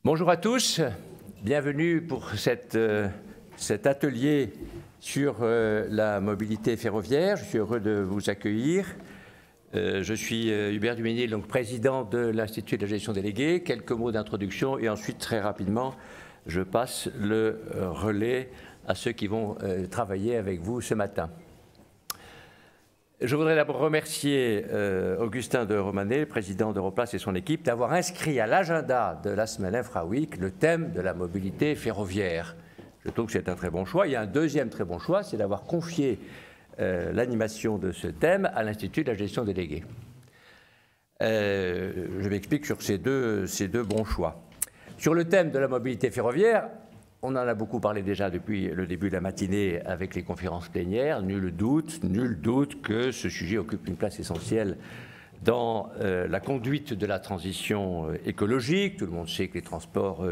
Bonjour à tous, bienvenue pour cet atelier sur la mobilité ferroviaire. Je suis heureux de vous accueillir. Je suis Hubert Duménil, donc président de l'Institut de la gestion déléguée. Quelques mots d'introduction et ensuite, très rapidement, je passe le relais à ceux qui vont travailler avec vous ce matin. Je voudrais d'abord remercier Augustin de Romanet, président d'Europlace et son équipe, d'avoir inscrit à l'agenda de la semaine InfraWeek le thème de la mobilité ferroviaire. Je trouve que c'est un très bon choix. Il y a un deuxième très bon choix, c'est d'avoir confié l'animation de ce thème à l'Institut de la gestion déléguée. Je m'explique sur ces deux bons choix. Sur le thème de la mobilité ferroviaire, on en a beaucoup parlé déjà depuis le début de la matinée avec les conférences plénières. Nul doute que ce sujet occupe une place essentielle dans la conduite de la transition écologique. Tout le monde sait que les transports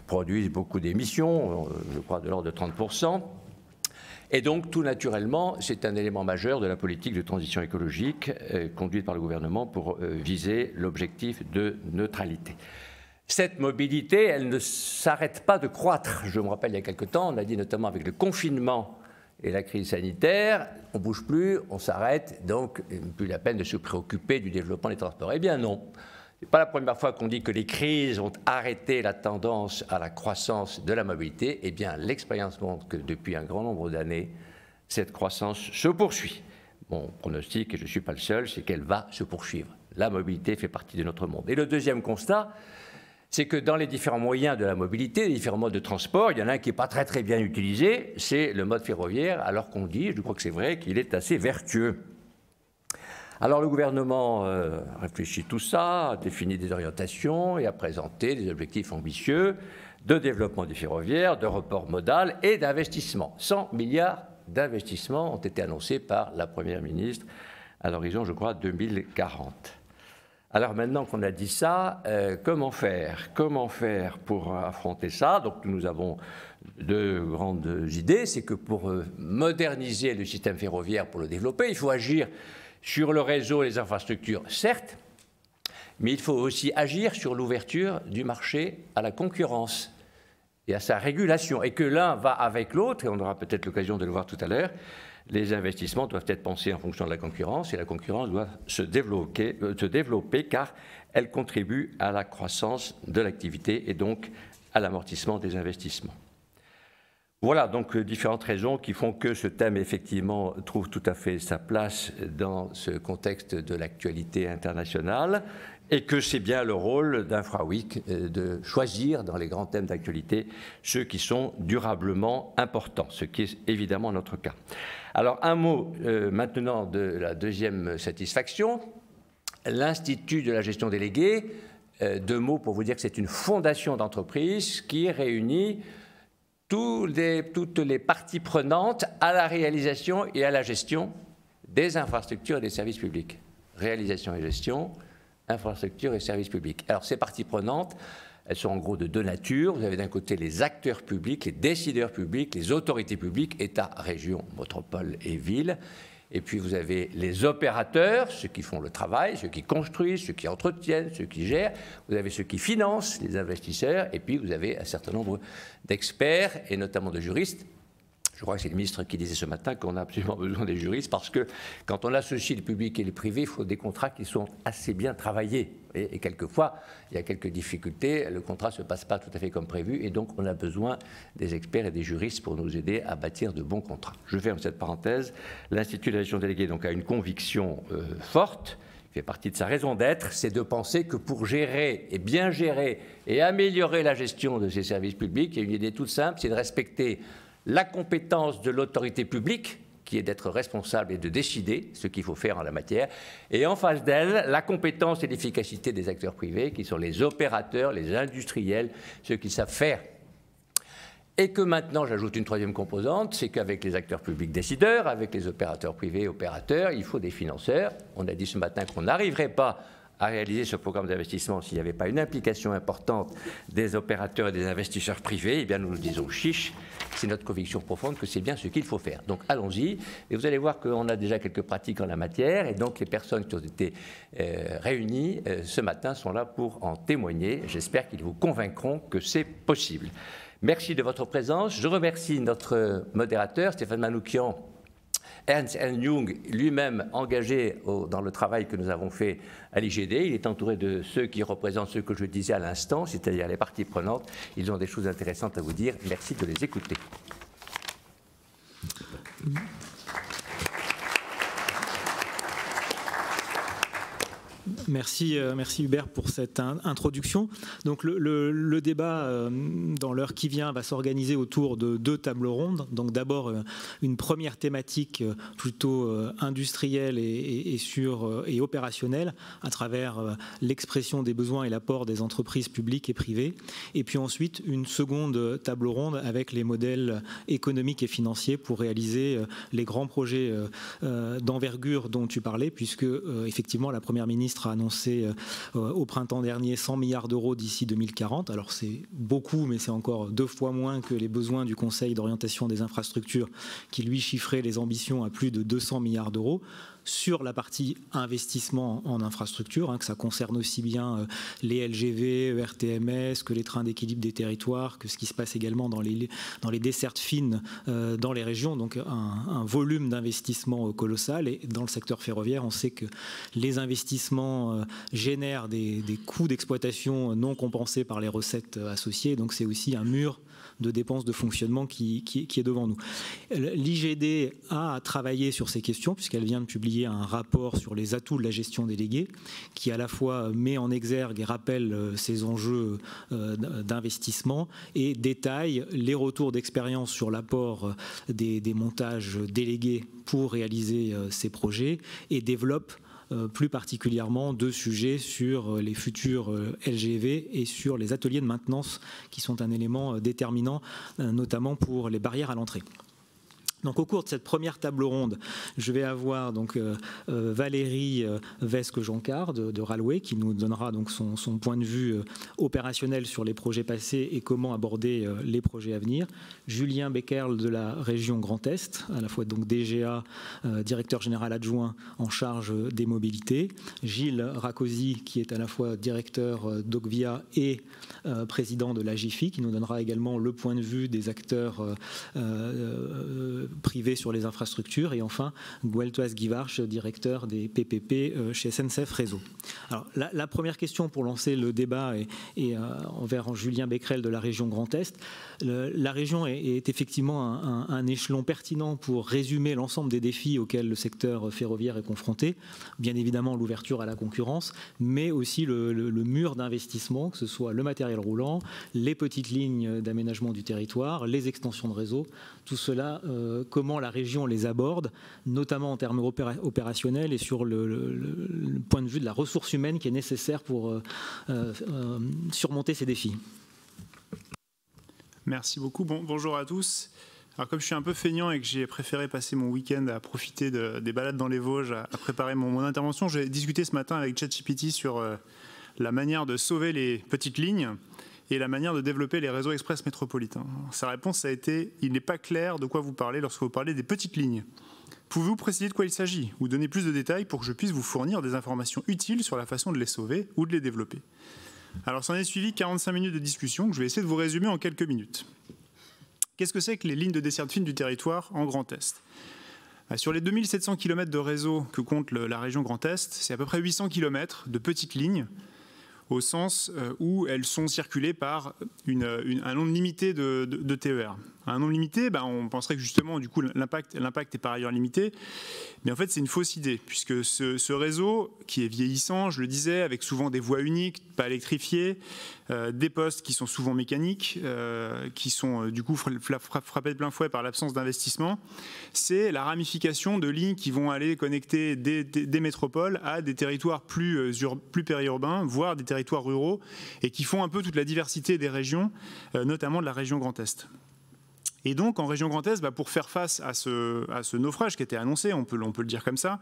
produisent beaucoup d'émissions, je crois de l'ordre de 30%. Et donc, tout naturellement, c'est un élément majeur de la politique de transition écologique conduite par le gouvernement pour viser l'objectif de neutralité. Cette mobilité, elle ne s'arrête pas de croître. Je me rappelle il y a quelque temps, on a dit notamment avec le confinement et la crise sanitaire, on ne bouge plus, on s'arrête, donc plus la peine de se préoccuper du développement des transports. Eh bien non, ce n'est pas la première fois qu'on dit que les crises ont arrêté la tendance à la croissance de la mobilité. Eh bien l'expérience montre que depuis un grand nombre d'années, cette croissance se poursuit. Mon pronostic, et je ne suis pas le seul, c'est qu'elle va se poursuivre. La mobilité fait partie de notre monde. Et le deuxième constat, c'est que dans les différents moyens de la mobilité, les différents modes de transport, il y en a un qui n'est pas très bien utilisé, c'est le mode ferroviaire, alors qu'on dit, je crois que c'est vrai, qu'il est assez vertueux. Alors le gouvernement réfléchit tout ça, a défini des orientations et a présenté des objectifs ambitieux de développement du ferroviaire, de report modal et d'investissement. 100 milliards d'investissements ont été annoncés par la Première ministre à l'horizon, je crois, 2040. Alors maintenant qu'on a dit ça, comment faire pour affronter ça? Donc nous avons deux grandes idées. C'est que pour moderniser le système ferroviaire, pour le développer, il faut agir sur le réseau et les infrastructures, certes, mais il faut aussi agir sur l'ouverture du marché à la concurrence et à sa régulation. Et que l'un va avec l'autre, et on aura peut-être l'occasion de le voir tout à l'heure. Les investissements doivent être pensés en fonction de la concurrence et la concurrence doit se développer car elle contribue à la croissance de l'activité et donc à l'amortissement des investissements. Voilà donc différentes raisons qui font que ce thème effectivement trouve tout à fait sa place dans ce contexte de l'actualité internationale et que c'est bien le rôle d'InfraWeek de choisir dans les grands thèmes d'actualité ceux qui sont durablement importants, ce qui est évidemment notre cas. Alors un mot maintenant de la deuxième satisfaction, l'Institut de la gestion déléguée, deux mots pour vous dire que c'est une fondation d'entreprise qui réunit toutes les parties prenantes à la réalisation et à la gestion des infrastructures et des services publics. Réalisation et gestion, infrastructures et services publics. Alors ces parties prenantes, elles sont en gros de deux natures. Vous avez d'un côté les acteurs publics, les décideurs publics, les autorités publiques, État, région, métropole et ville. Et puis vous avez les opérateurs, ceux qui font le travail, ceux qui construisent, ceux qui entretiennent, ceux qui gèrent. Vous avez ceux qui financent, les investisseurs. Et puis vous avez un certain nombre d'experts et notamment de juristes. Je crois que c'est le ministre qui disait ce matin qu'on a absolument besoin des juristes parce que quand on associe le public et le privé, il faut des contrats qui sont assez bien travaillés. Et quelquefois, il y a quelques difficultés, le contrat ne se passe pas tout à fait comme prévu et donc on a besoin des experts et des juristes pour nous aider à bâtir de bons contrats. Je ferme cette parenthèse. L'Institut de la gestion déléguée donc, a une conviction forte, qui fait partie de sa raison d'être, c'est de penser que pour gérer et bien gérer et améliorer la gestion de ces services publics, il y a une idée toute simple, c'est de respecter la compétence de l'autorité publique, qui est d'être responsable et de décider ce qu'il faut faire en la matière, et en face d'elle, la compétence et l'efficacité des acteurs privés, qui sont les opérateurs, les industriels, ceux qui savent faire. Et que maintenant, j'ajoute une troisième composante, c'est qu'avec les acteurs publics décideurs, avec les opérateurs privés opérateurs, il faut des financeurs. On a dit ce matin qu'on n'arriverait pas à réaliser ce programme d'investissement s'il n'y avait pas une implication importante des opérateurs et des investisseurs privés, eh bien nous nous disons chiche, c'est notre conviction profonde que c'est bien ce qu'il faut faire. Donc allons-y, et vous allez voir qu'on a déjà quelques pratiques en la matière, et donc les personnes qui ont été réunies ce matin sont là pour en témoigner. J'espère qu'ils vous convaincront que c'est possible. Merci de votre présence. Je remercie notre modérateur, Stéphane Manoukian, Ernst & Young, lui-même engagé dans le travail que nous avons fait à l'IGD. Il est entouré de ceux qui représentent ce que je disais à l'instant, c'est-à-dire les parties prenantes. Ils ont des choses intéressantes à vous dire. Merci de les écouter. Merci Hubert pour cette introduction. Donc le débat dans l'heure qui vient va s'organiser autour de 2 tables rondes. Donc d'abord une première thématique plutôt industrielle et opérationnelle à travers l'expression des besoins et l'apport des entreprises publiques et privées. Et puis ensuite une seconde table ronde avec les modèles économiques et financiers pour réaliser les grands projets d'envergure dont tu parlais, puisque effectivement la Première ministre a annoncé au printemps dernier 100 milliards d'euros d'ici 2040. Alors c'est beaucoup, mais c'est encore 2 fois moins que les besoins du Conseil d'orientation des infrastructures qui lui chiffrait les ambitions à plus de 200 milliards d'euros. Sur la partie investissement en infrastructure, que ça concerne aussi bien les LGV, ERTMS, que les trains d'équilibre des territoires, que ce qui se passe également dans les dessertes fines dans les régions, donc un volume d'investissement colossal. Et dans le secteur ferroviaire, on sait que les investissements génèrent des coûts d'exploitation non compensés par les recettes associées, donc c'est aussi un mur de dépenses de fonctionnement qui est devant nous. L'IGD a travaillé sur ces questions puisqu'elle vient de publier un rapport sur les atouts de la gestion déléguée qui à la fois met en exergue et rappelle ces enjeux d'investissement et détaille les retours d'expérience sur l'apport des montages délégués pour réaliser ces projets et développe plus particulièrement 2 sujets sur les futurs LGV et sur les ateliers de maintenance qui sont un élément déterminant, notamment pour les barrières à l'entrée. Donc au cours de cette première table ronde, je vais avoir donc Valérie Vesque-Joncard de Railway qui nous donnera donc son point de vue opérationnel sur les projets passés et comment aborder les projets à venir. Julien Becquerel de la région Grand Est, à la fois donc DGA, directeur général adjoint en charge des mobilités. Gilles Racosi qui est à la fois directeur d'Ogvia et président de la GIFI qui nous donnera également le point de vue des acteurs privé sur les infrastructures, et enfin Gueltoise Guivarch, directeur des PPP chez SNCF Réseau. Alors la première question pour lancer le débat est envers Julien Becquerel de la région Grand Est. La région est effectivement un échelon pertinent pour résumer l'ensemble des défis auxquels le secteur ferroviaire est confronté. Bien évidemment l'ouverture à la concurrence, mais aussi le mur d'investissement, que ce soit le matériel roulant, les petites lignes d'aménagement du territoire, les extensions de réseau, tout cela, comment la région les aborde, notamment en termes opérationnels et sur le point de vue de la ressource humaine qui est nécessaire pour surmonter ces défis. Merci beaucoup. Bonjour à tous. Alors comme je suis un peu feignant et que j'ai préféré passer mon week-end à profiter des balades dans les Vosges, à préparer mon intervention, j'ai discuté ce matin avec ChatGPT sur la manière de sauver les petites lignes et la manière de développer les réseaux express métropolitains. Sa réponse a été « Il n'est pas clair de quoi vous parlez lorsque vous parlez des petites lignes. Pouvez-vous préciser de quoi il s'agit ou donner plus de détails pour que je puisse vous fournir des informations utiles sur la façon de les sauver ou de les développer ?» Alors, s'en est suivi 45 minutes de discussion que je vais essayer de vous résumer en quelques minutes. Qu'est-ce que c'est que les lignes de desserte fine du territoire en Grand Est ? Sur les 2700 km de réseau que compte la région Grand Est, c'est à peu près 800 km de petites lignes au sens où elles sont circulées par un nombre limité de TER. Un nombre limité, on penserait que justement, du coup, l'impact est par ailleurs limité. Mais en fait, c'est une fausse idée, puisque ce réseau, qui est vieillissant, je le disais, avec souvent des voies uniques, pas électrifiées, des postes qui sont souvent mécaniques, qui sont du coup frappés de plein fouet par l'absence d'investissement, c'est la ramification de lignes qui vont aller connecter des métropoles à des territoires plus périurbains, voire des territoires ruraux, et qui font un peu toute la diversité des régions, notamment de la région Grand Est. Et donc, en région Grand Est, pour faire face à ce naufrage qui était annoncé, on peut le dire comme ça,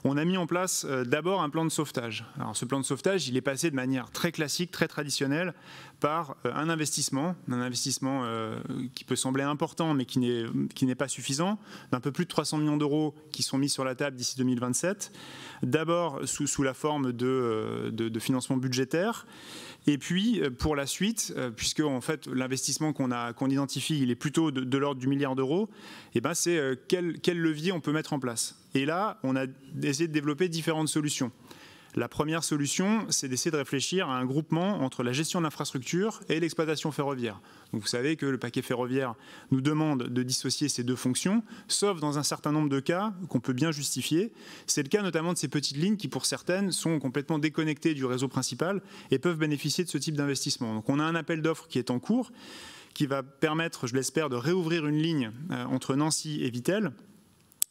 on a mis en place d'abord un plan de sauvetage. Alors, ce plan de sauvetage, il est passé de manière très classique, très traditionnelle, par un investissement qui peut sembler important, mais qui n'est pas suffisant, d'un peu plus de 300 millions d'euros qui sont mis sur la table d'ici 2027, d'abord sous la forme de financement budgétaire. Et puis, pour la suite, puisque en fait, l'investissement qu'on identifie, il est plutôt de l'ordre du milliard d'euros, c'est quel levier on peut mettre en place. Et là, on a essayé de développer différentes solutions. La première solution, c'est d'essayer de réfléchir à un groupement entre la gestion de l'infrastructure et l'exploitation ferroviaire. Donc vous savez que le paquet ferroviaire nous demande de dissocier ces deux fonctions, sauf dans un certain nombre de cas qu'on peut bien justifier. C'est le cas notamment de ces petites lignes qui, pour certaines, sont complètement déconnectées du réseau principal et peuvent bénéficier de ce type d'investissement. Donc on a un appel d'offres qui est en cours, qui va permettre, je l'espère, de réouvrir une ligne entre Nancy et Vittel,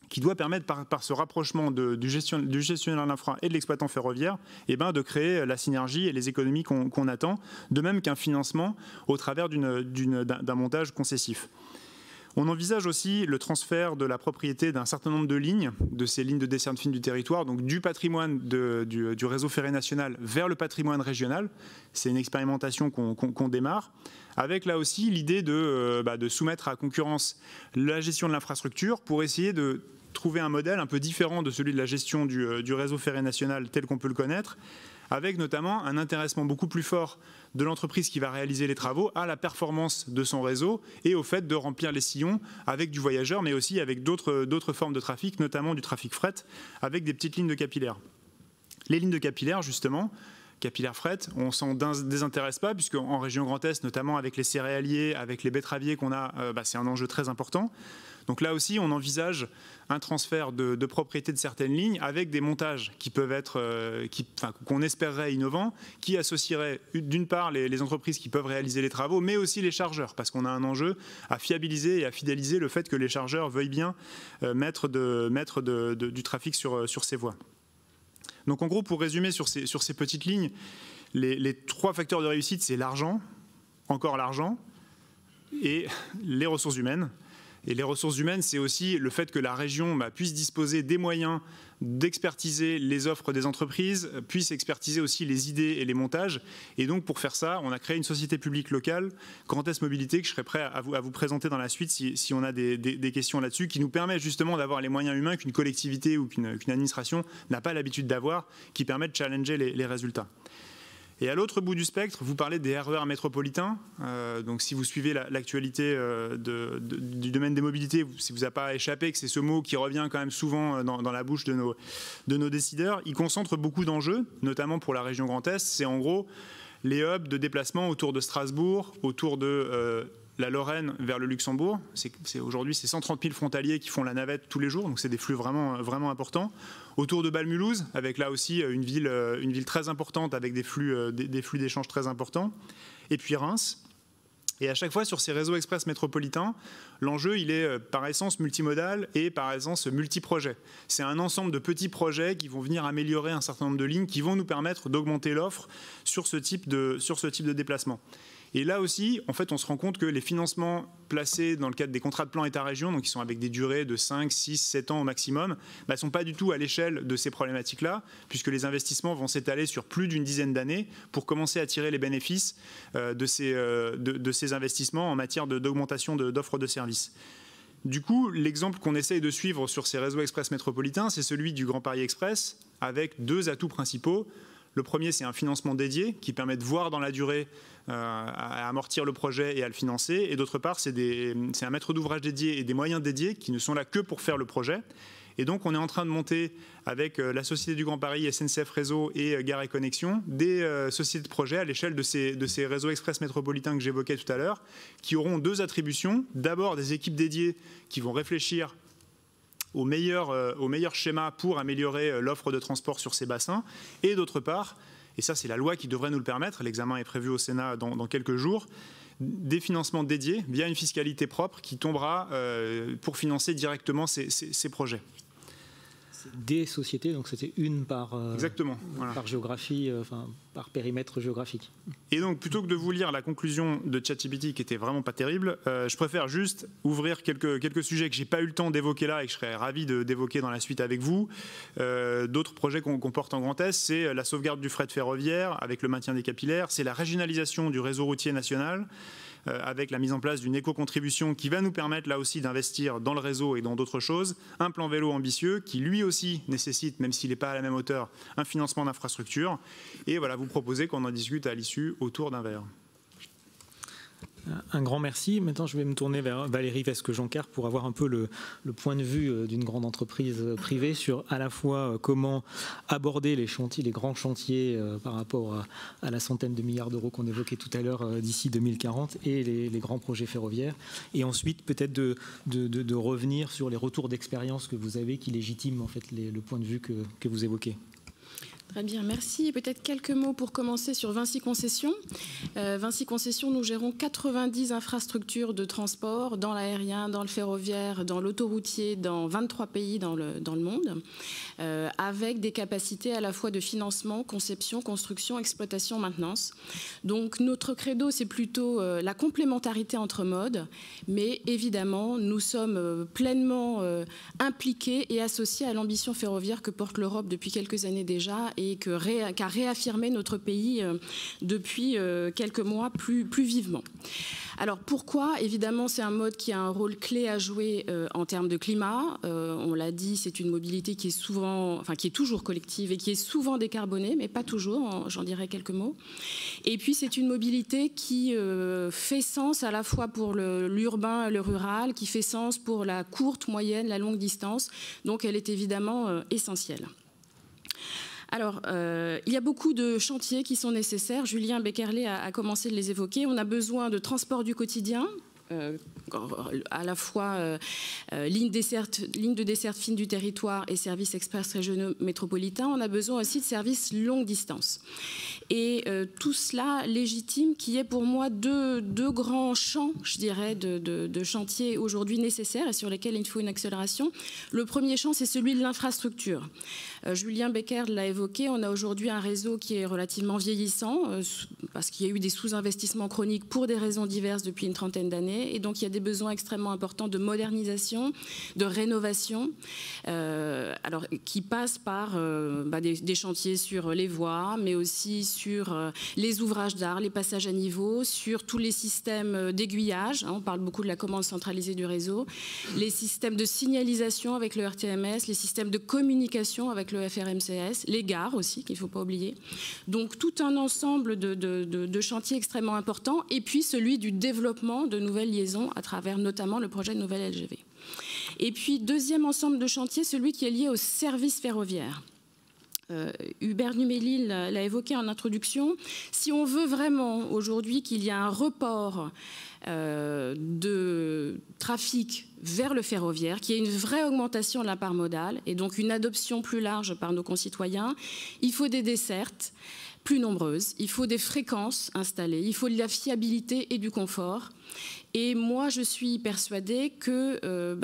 qui doit permettre, par ce rapprochement du gestionnaire de l'infra et de l'exploitant ferroviaire, de créer la synergie et les économies qu'on attend, de même qu'un financement au travers d'un montage concessif. On envisage aussi le transfert de la propriété d'un certain nombre de lignes, de ces lignes de desserte fine du territoire, donc du patrimoine du réseau ferré national vers le patrimoine régional. C'est une expérimentation qu'on démarre, avec là aussi l'idée de soumettre à concurrence la gestion de l'infrastructure pour essayer de trouver un modèle un peu différent de celui de la gestion du réseau ferré national tel qu'on peut le connaître, avec notamment un intéressement beaucoup plus fort de l'entreprise qui va réaliser les travaux à la performance de son réseau et au fait de remplir les sillons avec du voyageur, mais aussi avec d'autres formes de trafic, notamment du trafic fret, avec des petites lignes de capillaires. Les lignes de capillaires, justement, capillaire fret, on s'en désintéresse pas, puisque en région Grand Est, notamment avec les céréaliers, avec les betteraviers qu'on a, c'est un enjeu très important. Donc là aussi, on envisage un transfert de propriété de certaines lignes avec des montages qui peuvent être, qu'on espérerait innovants, qui associeraient d'une part les entreprises qui peuvent réaliser les travaux, mais aussi les chargeurs, parce qu'on a un enjeu à fiabiliser et à fidéliser le fait que les chargeurs veuillent bien mettre du trafic sur ces voies. Donc en gros, pour résumer sur ces petites lignes, les trois facteurs de réussite, c'est l'argent, encore l'argent, et les ressources humaines. Et les ressources humaines, c'est aussi le fait que la région puisse disposer des moyens d'expertiser les offres des entreprises, puisse expertiser aussi les idées et les montages. Et donc, pour faire ça, on a créé une société publique locale, Grand Est Mobilité, que je serai prêt à vous présenter dans la suite si on a des questions là-dessus, qui nous permet justement d'avoir les moyens humains qu'une collectivité ou qu'une administration n'a pas l'habitude d'avoir, qui permet de challenger les résultats. Et à l'autre bout du spectre, vous parlez des RER métropolitains. Donc si vous suivez l'actualité du domaine des mobilités, si vous n'a pas échappé que c'est ce mot qui revient quand même souvent dans la bouche de nos décideurs, il concentre beaucoup d'enjeux, notamment pour la région Grand Est. C'est en gros les hubs de déplacement autour de Strasbourg, autour de la Lorraine vers le Luxembourg. Aujourd'hui, c'est 130 000 frontaliers qui font la navette tous les jours, donc c'est des flux vraiment, vraiment importants. Autour de Bâle-Mulhouse, avec là aussi une ville très importante, avec des flux d'échanges très importants. Et puis Reims. Et à chaque fois, sur ces réseaux express métropolitains, l'enjeu, il est par essence multimodal et par essence multiprojet. C'est un ensemble de petits projets qui vont venir améliorer un certain nombre de lignes, qui vont nous permettre d'augmenter l'offre sur ce type de déplacement. Et là aussi, en fait, on se rend compte que les financements placés dans le cadre des contrats de plan État-région, donc qui sont avec des durées de 5, 6, 7 ans au maximum, ne sont pas du tout à l'échelle de ces problématiques-là, puisque les investissements vont s'étaler sur plus d'une dizaine d'années pour commencer à tirer les bénéfices de ces investissements en matière d'augmentation d'offres de services. Du coup, l'exemple qu'on essaye de suivre sur ces réseaux express métropolitains, c'est celui du Grand Paris Express, avec deux atouts principaux. Le premier, c'est un financement dédié qui permet de voir dans la durée à amortir le projet et à le financer. Et d'autre part, c'est un maître d'ouvrage dédié et des moyens dédiés qui ne sont là que pour faire le projet. Et donc, on est en train de monter avec la Société du Grand Paris, SNCF Réseau et Gare et Connexion, des sociétés de projet à l'échelle de ces réseaux express métropolitains que j'évoquais tout à l'heure, qui auront deux attributions. D'abord, des équipes dédiées qui vont réfléchir au meilleur schéma pour améliorer l'offre de transport sur ces bassins. Et d'autre part, et ça c'est la loi qui devrait nous le permettre, l'examen est prévu au Sénat dans quelques jours, des financements dédiés via une fiscalité propre qui tombera pour financer directement ces projets. Des sociétés, donc c'était une par, exactement, par géographie, par périmètre géographique. Et donc, plutôt que de vous lire la conclusion de ChatGPT qui était vraiment pas terrible, je préfère juste ouvrir quelques sujets que j'ai pas eu le temps d'évoquer là et que je serais ravi d'évoquer dans la suite avec vous. D'autres projets qu'on porte en Grand Est, c'est la sauvegarde du fret ferroviaire avec le maintien des capillaires, c'est la régionalisation du réseau routier national, avec la mise en place d'une éco-contribution qui va nous permettre là aussi d'investir dans le réseau et dans d'autres choses, un plan vélo ambitieux qui lui aussi nécessite, même s'il n'est pas à la même hauteur, un financement d'infrastructure. Et voilà, vous proposez qu'on en discute à l'issue autour d'un verre. Un grand merci. Maintenant, je vais me tourner vers Valérie Vesque-Joncar pour avoir un peu le point de vue d'une grande entreprise privée sur à la fois comment aborder les chantiers, les grands chantiers par rapport à la centaine de milliards d'euros qu'on évoquait tout à l'heure d'ici 2040 et les grands projets ferroviaires. Et ensuite, peut-être de revenir sur les retours d'expérience que vous avez qui légitiment en fait le point de vue que vous évoquez. Très bien, merci. Peut-être quelques mots pour commencer sur Vinci Concessions. Vinci Concessions, nous gérons 90 infrastructures de transport dans l'aérien, dans le ferroviaire, dans l'autoroutier, dans 23 pays dans le monde, avec des capacités à la fois de financement, conception, construction, exploitation, maintenance. Donc notre credo, c'est plutôt la complémentarité entre modes, mais évidemment, nous sommes pleinement impliqués et associés à l'ambition ferroviaire que porte l'Europe depuis quelques années déjà et qu'a réaffirmé notre pays depuis quelques mois plus vivement. Alors pourquoi? Évidemment, c'est un mode qui a un rôle clé à jouer en termes de climat. On l'a dit, c'est une mobilité qui est toujours collective et qui est souvent décarbonée, mais pas toujours, j'en dirai quelques mots. Et puis c'est une mobilité qui fait sens à la fois pour l'urbain et le rural, qui fait sens pour la courte, moyenne, la longue distance. Donc elle est évidemment essentielle. Alors, il y a beaucoup de chantiers qui sont nécessaires. Julien Becquerlet a commencé de les évoquer. On a besoin de transport du quotidien, à la fois ligne de desserte fine du territoire et services express régionaux métropolitains. On a besoin aussi de services longue distance. Et tout cela légitime qu'il y ait pour moi deux grands champs, je dirais, de chantiers aujourd'hui nécessaires et sur lesquels il faut une accélération. Le premier champ, c'est celui de l'infrastructure. Julien Becker l'a évoqué, on a aujourd'hui un réseau qui est relativement vieillissant parce qu'il y a eu des sous-investissements chroniques pour des raisons diverses depuis une trentaine d'années et donc il y a des besoins extrêmement importants de modernisation, de rénovation qui passent par des chantiers sur les voies mais aussi sur les ouvrages d'art, les passages à niveau, sur tous les systèmes d'aiguillage, on parle beaucoup de la commande centralisée du réseau, les systèmes de signalisation avec le RTMS, les systèmes de communication avec le FRMCS, les gares aussi, qu'il ne faut pas oublier. Donc tout un ensemble de chantiers extrêmement importants, et puis celui du développement de nouvelles liaisons à travers notamment le projet de nouvelle LGV. Et puis deuxième ensemble de chantiers, celui qui est lié au service ferroviaire. Hubert Numéli l'a évoqué en introduction. Si on veut vraiment aujourd'hui qu'il y ait un report de trafic vers le ferroviaire, qu'il y ait une vraie augmentation de la part modale et donc une adoption plus large par nos concitoyens, il faut des dessertes plus nombreuses, il faut des fréquences installées, il faut de la fiabilité et du confort. Et moi, je suis persuadée que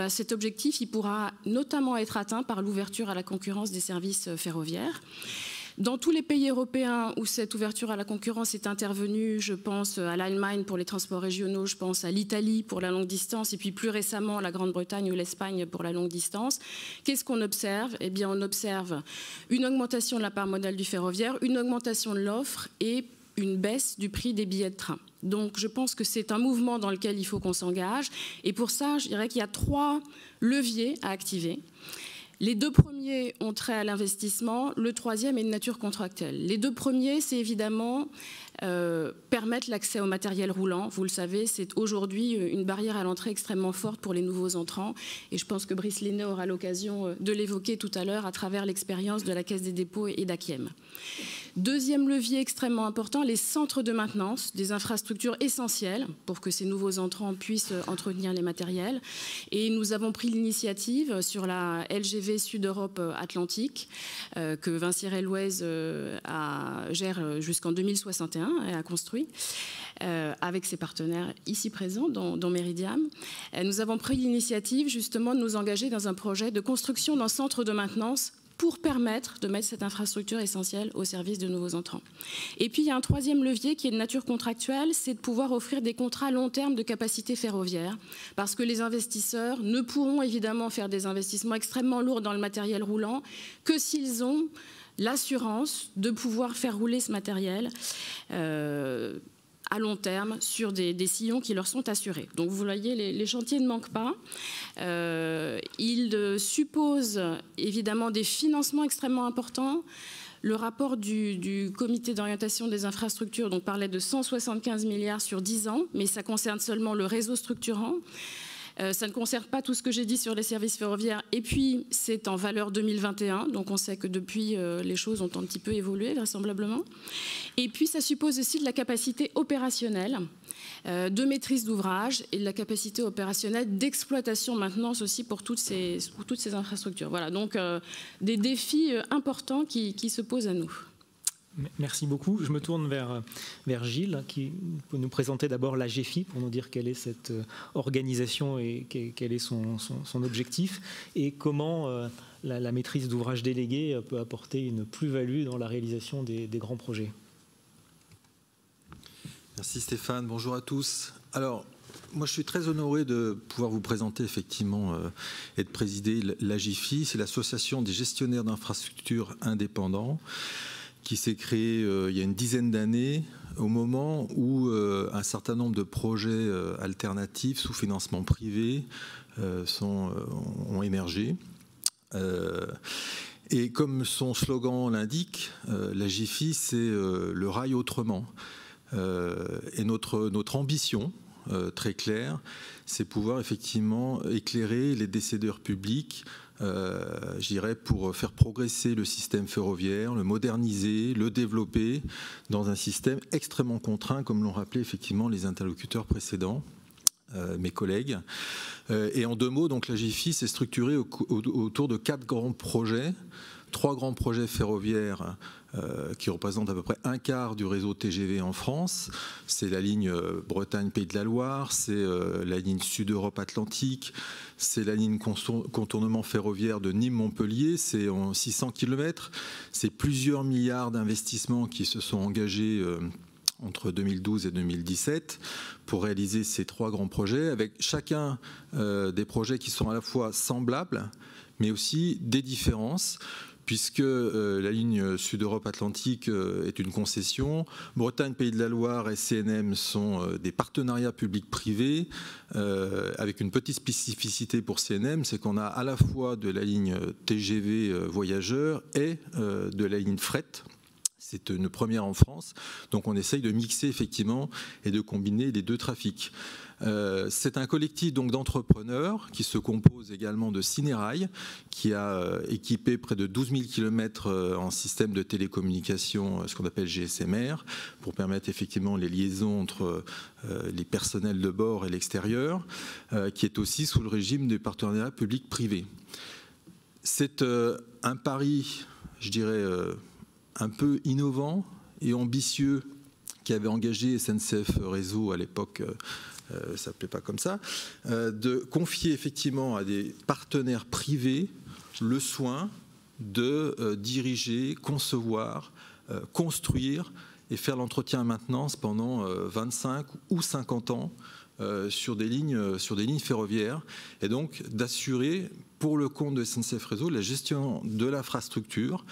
cet objectif, il pourra notamment être atteint par l'ouverture à la concurrence des services ferroviaires. Dans tous les pays européens où cette ouverture à la concurrence est intervenue, je pense à l'Allemagne pour les transports régionaux, je pense à l'Italie pour la longue distance et puis plus récemment la Grande-Bretagne ou l'Espagne pour la longue distance. Qu'est-ce qu'on observe? Eh bien, on observe une augmentation de la part modale du ferroviaire, une augmentation de l'offre et une baisse du prix des billets de train. Donc je pense que c'est un mouvement dans lequel il faut qu'on s'engage. Et pour ça, je dirais qu'il y a 3 leviers à activer. Les 2 premiers ont trait à l'investissement, le 3e est de nature contractuelle. Les 2 premiers, c'est évidemment permettre l'accès au matériel roulant. Vous le savez, c'est aujourd'hui une barrière à l'entrée extrêmement forte pour les nouveaux entrants. Et je pense que Brice Lenné aura l'occasion de l'évoquer tout à l'heure à travers l'expérience de la Caisse des dépôts et d'Akiem. Deuxième levier extrêmement important, les centres de maintenance, des infrastructures essentielles pour que ces nouveaux entrants puissent entretenir les matériels. Et nous avons pris l'initiative sur la LGV Sud-Europe Atlantique que Vinci Railways gère jusqu'en 2061 et a construit avec ses partenaires ici présents dans Meridiam. Nous avons pris l'initiative justement de nous engager dans un projet de construction d'un centre de maintenance pour permettre de mettre cette infrastructure essentielle au service de nouveaux entrants. Et puis il y a un troisième levier qui est de nature contractuelle, c'est de pouvoir offrir des contrats à long terme de capacité ferroviaire, parce que les investisseurs ne pourront évidemment faire des investissements extrêmement lourds dans le matériel roulant que s'ils ont l'assurance de pouvoir faire rouler ce matériel à long terme sur des sillons qui leur sont assurés. Donc vous voyez, les chantiers ne manquent pas. Ils supposent évidemment des financements extrêmement importants. Le rapport du comité d'orientation des infrastructures donc, parlait de 175 milliards sur 10 ans, mais ça concerne seulement le réseau structurant. Ça ne concerne pas tout ce que j'ai dit sur les services ferroviaires. Et puis, c'est en valeur 2021. Donc, on sait que depuis, les choses ont un petit peu évolué, vraisemblablement. Et puis, ça suppose aussi de la capacité opérationnelle, de maîtrise d'ouvrage et de la capacité opérationnelle d'exploitation, maintenance aussi pour toutes ces infrastructures. Voilà, donc des défis importants qui se posent à nous. Merci beaucoup. Je me tourne vers Gilles, qui peut nous présenter d'abord l'AGFI pour nous dire quelle est cette organisation et quel est son objectif et comment la maîtrise d'ouvrage délégué peut apporter une plus-value dans la réalisation des grands projets. Merci Stéphane, bonjour à tous. Alors, moi je suis très honoré de pouvoir vous présenter effectivement et de présider l'AGFI, c'est l'association des gestionnaires d'infrastructures indépendants, qui s'est créé il y a une dizaine d'années, au moment où un certain nombre de projets alternatifs sous financement privé ont émergé. Et comme son slogan l'indique, l'AGFI, c'est le rail autrement. Et notre ambition, très claire, c'est pouvoir effectivement éclairer les décideurs publics, je dirais, pour faire progresser le système ferroviaire, le moderniser, le développer dans un système extrêmement contraint, comme l'ont rappelé effectivement les interlocuteurs précédents, mes collègues. Et en deux mots, donc l'AGFI s'est structurée autour de 4 grands projets, 3 grands projets ferroviaires qui représentent à peu près un quart du réseau TGV en France. C'est la ligne Bretagne-Pays de la Loire, c'est la ligne Sud-Europe-Atlantique, c'est la ligne contournement ferroviaire de Nîmes-Montpellier, c'est en 600 km, c'est plusieurs milliards d'investissements qui se sont engagés entre 2012 et 2017 pour réaliser ces 3 grands projets, avec chacun des projets qui sont à la fois semblables, mais aussi des différences, puisque la ligne Sud-Europe-Atlantique est une concession. Bretagne-Pays de la Loire et CNM sont des partenariats publics-privés, avec une petite spécificité pour CNM, c'est qu'on a à la fois de la ligne TGV voyageurs et de la ligne fret. C'est une première en France, donc on essaye de mixer effectivement et de combiner les 2 trafics. C'est un collectif donc d'entrepreneurs qui se compose également de Cinerail, qui a équipé près de 12 000 km en système de télécommunication, ce qu'on appelle GSMR, pour permettre effectivement les liaisons entre les personnels de bord et l'extérieur, qui est aussi sous le régime des partenariats publics-privés. C'est un pari, je dirais, un peu innovant et ambitieux qui avait engagé SNCF Réseau à l'époque, ça ne s'appelait pas comme ça, de confier effectivement à des partenaires privés le soin de diriger, concevoir, construire et faire l'entretien et maintenance pendant 25 ou 50 ans sur des lignes ferroviaires, et donc d'assurer pour le compte de SNCF Réseau la gestion de l'infrastructure,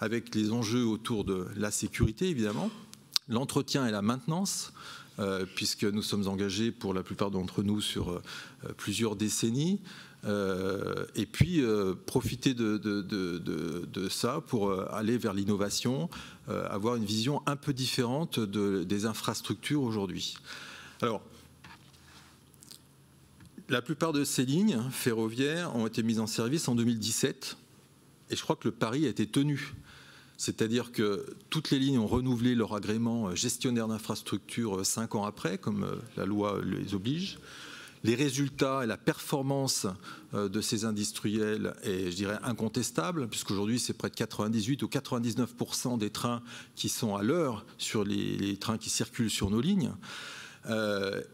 avec les enjeux autour de la sécurité, évidemment, l'entretien et la maintenance, puisque nous sommes engagés pour la plupart d'entre nous sur plusieurs décennies, et puis profiter de ça pour aller vers l'innovation, avoir une vision un peu différente des infrastructures aujourd'hui. Alors, la plupart de ces lignes ferroviaires ont été mises en service en 2017, et je crois que le pari a été tenu. C'est-à-dire que toutes les lignes ont renouvelé leur agrément gestionnaire d'infrastructure 5 ans après, comme la loi les oblige. Les résultats et la performance de ces industriels est, je dirais, incontestable, puisqu'aujourd'hui, c'est près de 98 ou 99% des trains qui sont à l'heure sur les trains qui circulent sur nos lignes.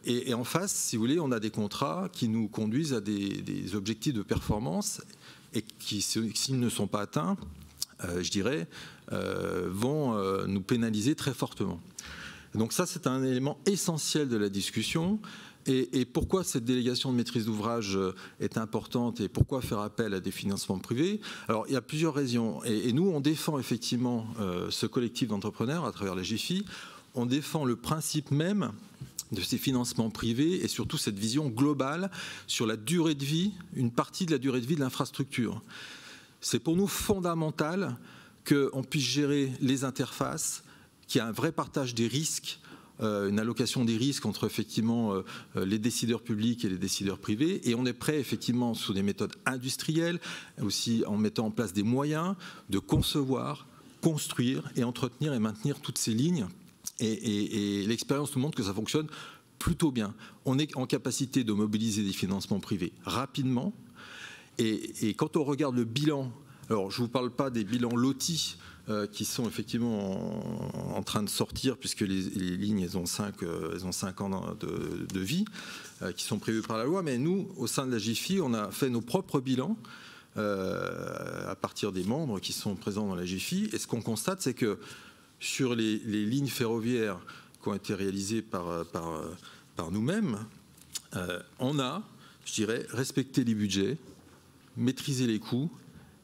Et en face, si vous voulez, on a des contrats qui nous conduisent à des objectifs de performance. et qui, s'ils ne sont pas atteints, je dirais, vont nous pénaliser très fortement. Donc ça, c'est un élément essentiel de la discussion. Et pourquoi cette délégation de maîtrise d'ouvrage est importante et pourquoi faire appel à des financements privés? Alors, il y a plusieurs raisons. Et nous, on défend effectivement ce collectif d'entrepreneurs à travers la GFI. On défend le principe même de ces financements privés et surtout cette vision globale sur la durée de vie, une partie de la durée de vie de l'infrastructure. C'est pour nous fondamental qu'on puisse gérer les interfaces, qu'il y ait un vrai partage des risques, une allocation des risques entre effectivement les décideurs publics et les décideurs privés, et on est prêt effectivement sous des méthodes industrielles, aussi en mettant en place des moyens de concevoir, construire et entretenir et maintenir toutes ces lignes, et l'expérience nous montre que ça fonctionne plutôt bien. On est en capacité de mobiliser des financements privés rapidement, et quand on regarde le bilan, alors je ne vous parle pas des bilans lotis qui sont effectivement en train de sortir, puisque les lignes elles ont 5 ans de vie, qui sont prévus par la loi, mais nous, au sein de la GFI, on a fait nos propres bilans à partir des membres qui sont présents dans la GFI, et ce qu'on constate, c'est que sur les lignes ferroviaires qui ont été réalisées par nous-mêmes, on a, je dirais, respecté les budgets, maîtrisé les coûts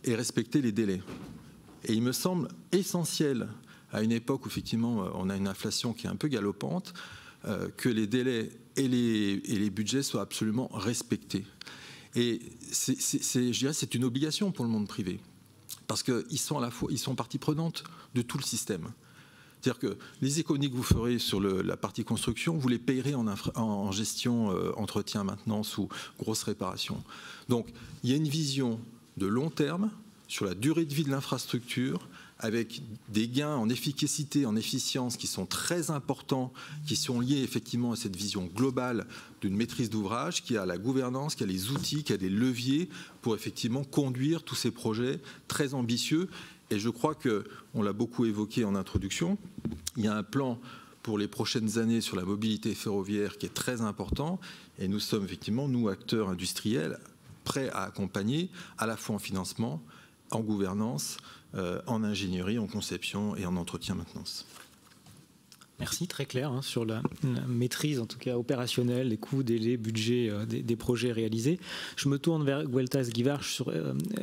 et respecté les délais. Et il me semble essentiel, à une époque où effectivement on a une inflation qui est un peu galopante, que les délais et les budgets soient absolument respectés. Et je dirais c'est une obligation pour le monde privé, parce qu'ils sont à la fois, ils sont partie prenante de tout le système. C'est-à-dire que les économies que vous ferez sur la partie construction, vous les payerez en gestion, entretien, maintenance ou grosse réparation. Donc il y a une vision de long terme sur la durée de vie de l'infrastructure, avec des gains en efficacité, en efficience qui sont très importants, qui sont liés effectivement à cette vision globale d'une maîtrise d'ouvrage, qui a la gouvernance, qui a les outils, qui a des leviers pour effectivement conduire tous ces projets très ambitieux. Et je crois qu'on l'a beaucoup évoqué en introduction, il y a un plan pour les prochaines années sur la mobilité ferroviaire qui est très important, et nous sommes effectivement, nous, acteurs industriels, prêts à accompagner à la fois en financement, en gouvernance, en ingénierie, en conception et en entretien maintenance. Merci, très clair sur la maîtrise, en tout cas opérationnelle, les coûts, délais, budget des projets réalisés. Je me tourne vers Gueltas Guivarch sur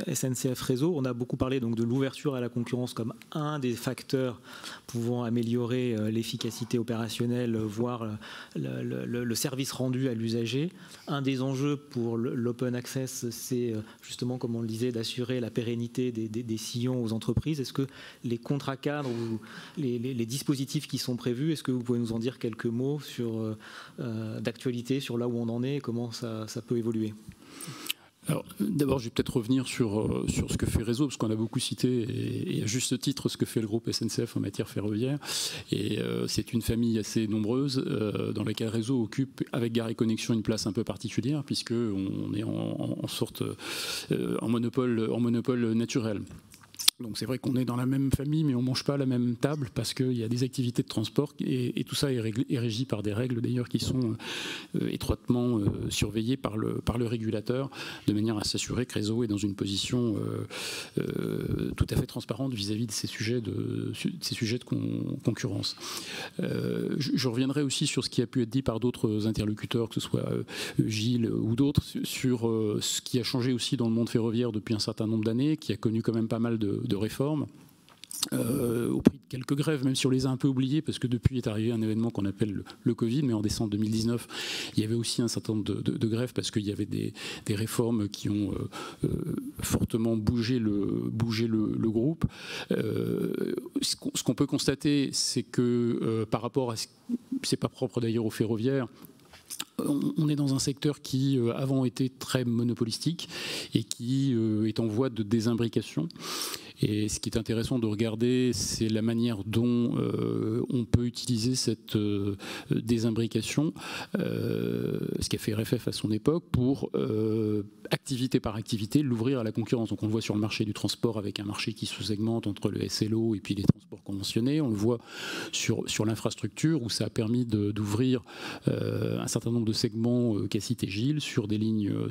SNCF Réseau. On a beaucoup parlé donc de l'ouverture à la concurrence comme un des facteurs pouvant améliorer l'efficacité opérationnelle, voire le service rendu à l'usager. Un des enjeux pour l'open access, c'est justement, comme on le disait, d'assurer la pérennité des sillons aux entreprises. Est-ce que les contrats cadres ou les dispositifs qui sont prévus, est-ce que vous pouvez nous en dire quelques mots sur d'actualité, sur là où on en est et comment ça peut évoluer? Alors, d'abord, je vais peut-être revenir sur ce que fait Réseau, parce qu'on a beaucoup cité, et à juste titre, ce que fait le groupe SNCF en matière ferroviaire. Et c'est une famille assez nombreuse, dans laquelle Réseau occupe, avec Gares & Connexions, une place un peu particulière, puisqu'on est en sorte en monopole naturel. Donc c'est vrai qu'on est dans la même famille, mais on ne mange pas à la même table parce qu'il y a des activités de transport et tout ça est régi par des règles d'ailleurs qui sont étroitement surveillées par le régulateur, de manière à s'assurer que Réseau est dans une position tout à fait transparente vis-à-vis de ces sujets de concurrence. Je reviendrai aussi sur ce qui a pu être dit par d'autres interlocuteurs, que ce soit Gilles ou d'autres, sur ce qui a changé aussi dans le monde ferroviaire depuis un certain nombre d'années, qui a connu quand même pas mal de réformes, au prix de quelques grèves, même si on les a un peu oubliées, parce que depuis est arrivé un événement qu'on appelle le Covid, mais en décembre 2019, il y avait aussi un certain nombre de grèves, parce qu'il y avait des réformes qui ont fortement bougé le groupe. Ce qu'on peut constater, c'est que par rapport à c'est pas propre d'ailleurs au ferroviaire, on est dans un secteur qui avant était très monopolistique et qui est en voie de désimbrication. Et ce qui est intéressant de regarder, c'est la manière dont on peut utiliser cette désimbrication, ce qu'a fait RFF à son époque, pour activité par activité l'ouvrir à la concurrence. Donc on le voit sur le marché du transport avec un marché qui se segmente entre le SLO et puis les transports conventionnés. On le voit sur l'infrastructure où ça a permis d'ouvrir un certain nombre de segments qu'a cité Gilles sur des lignes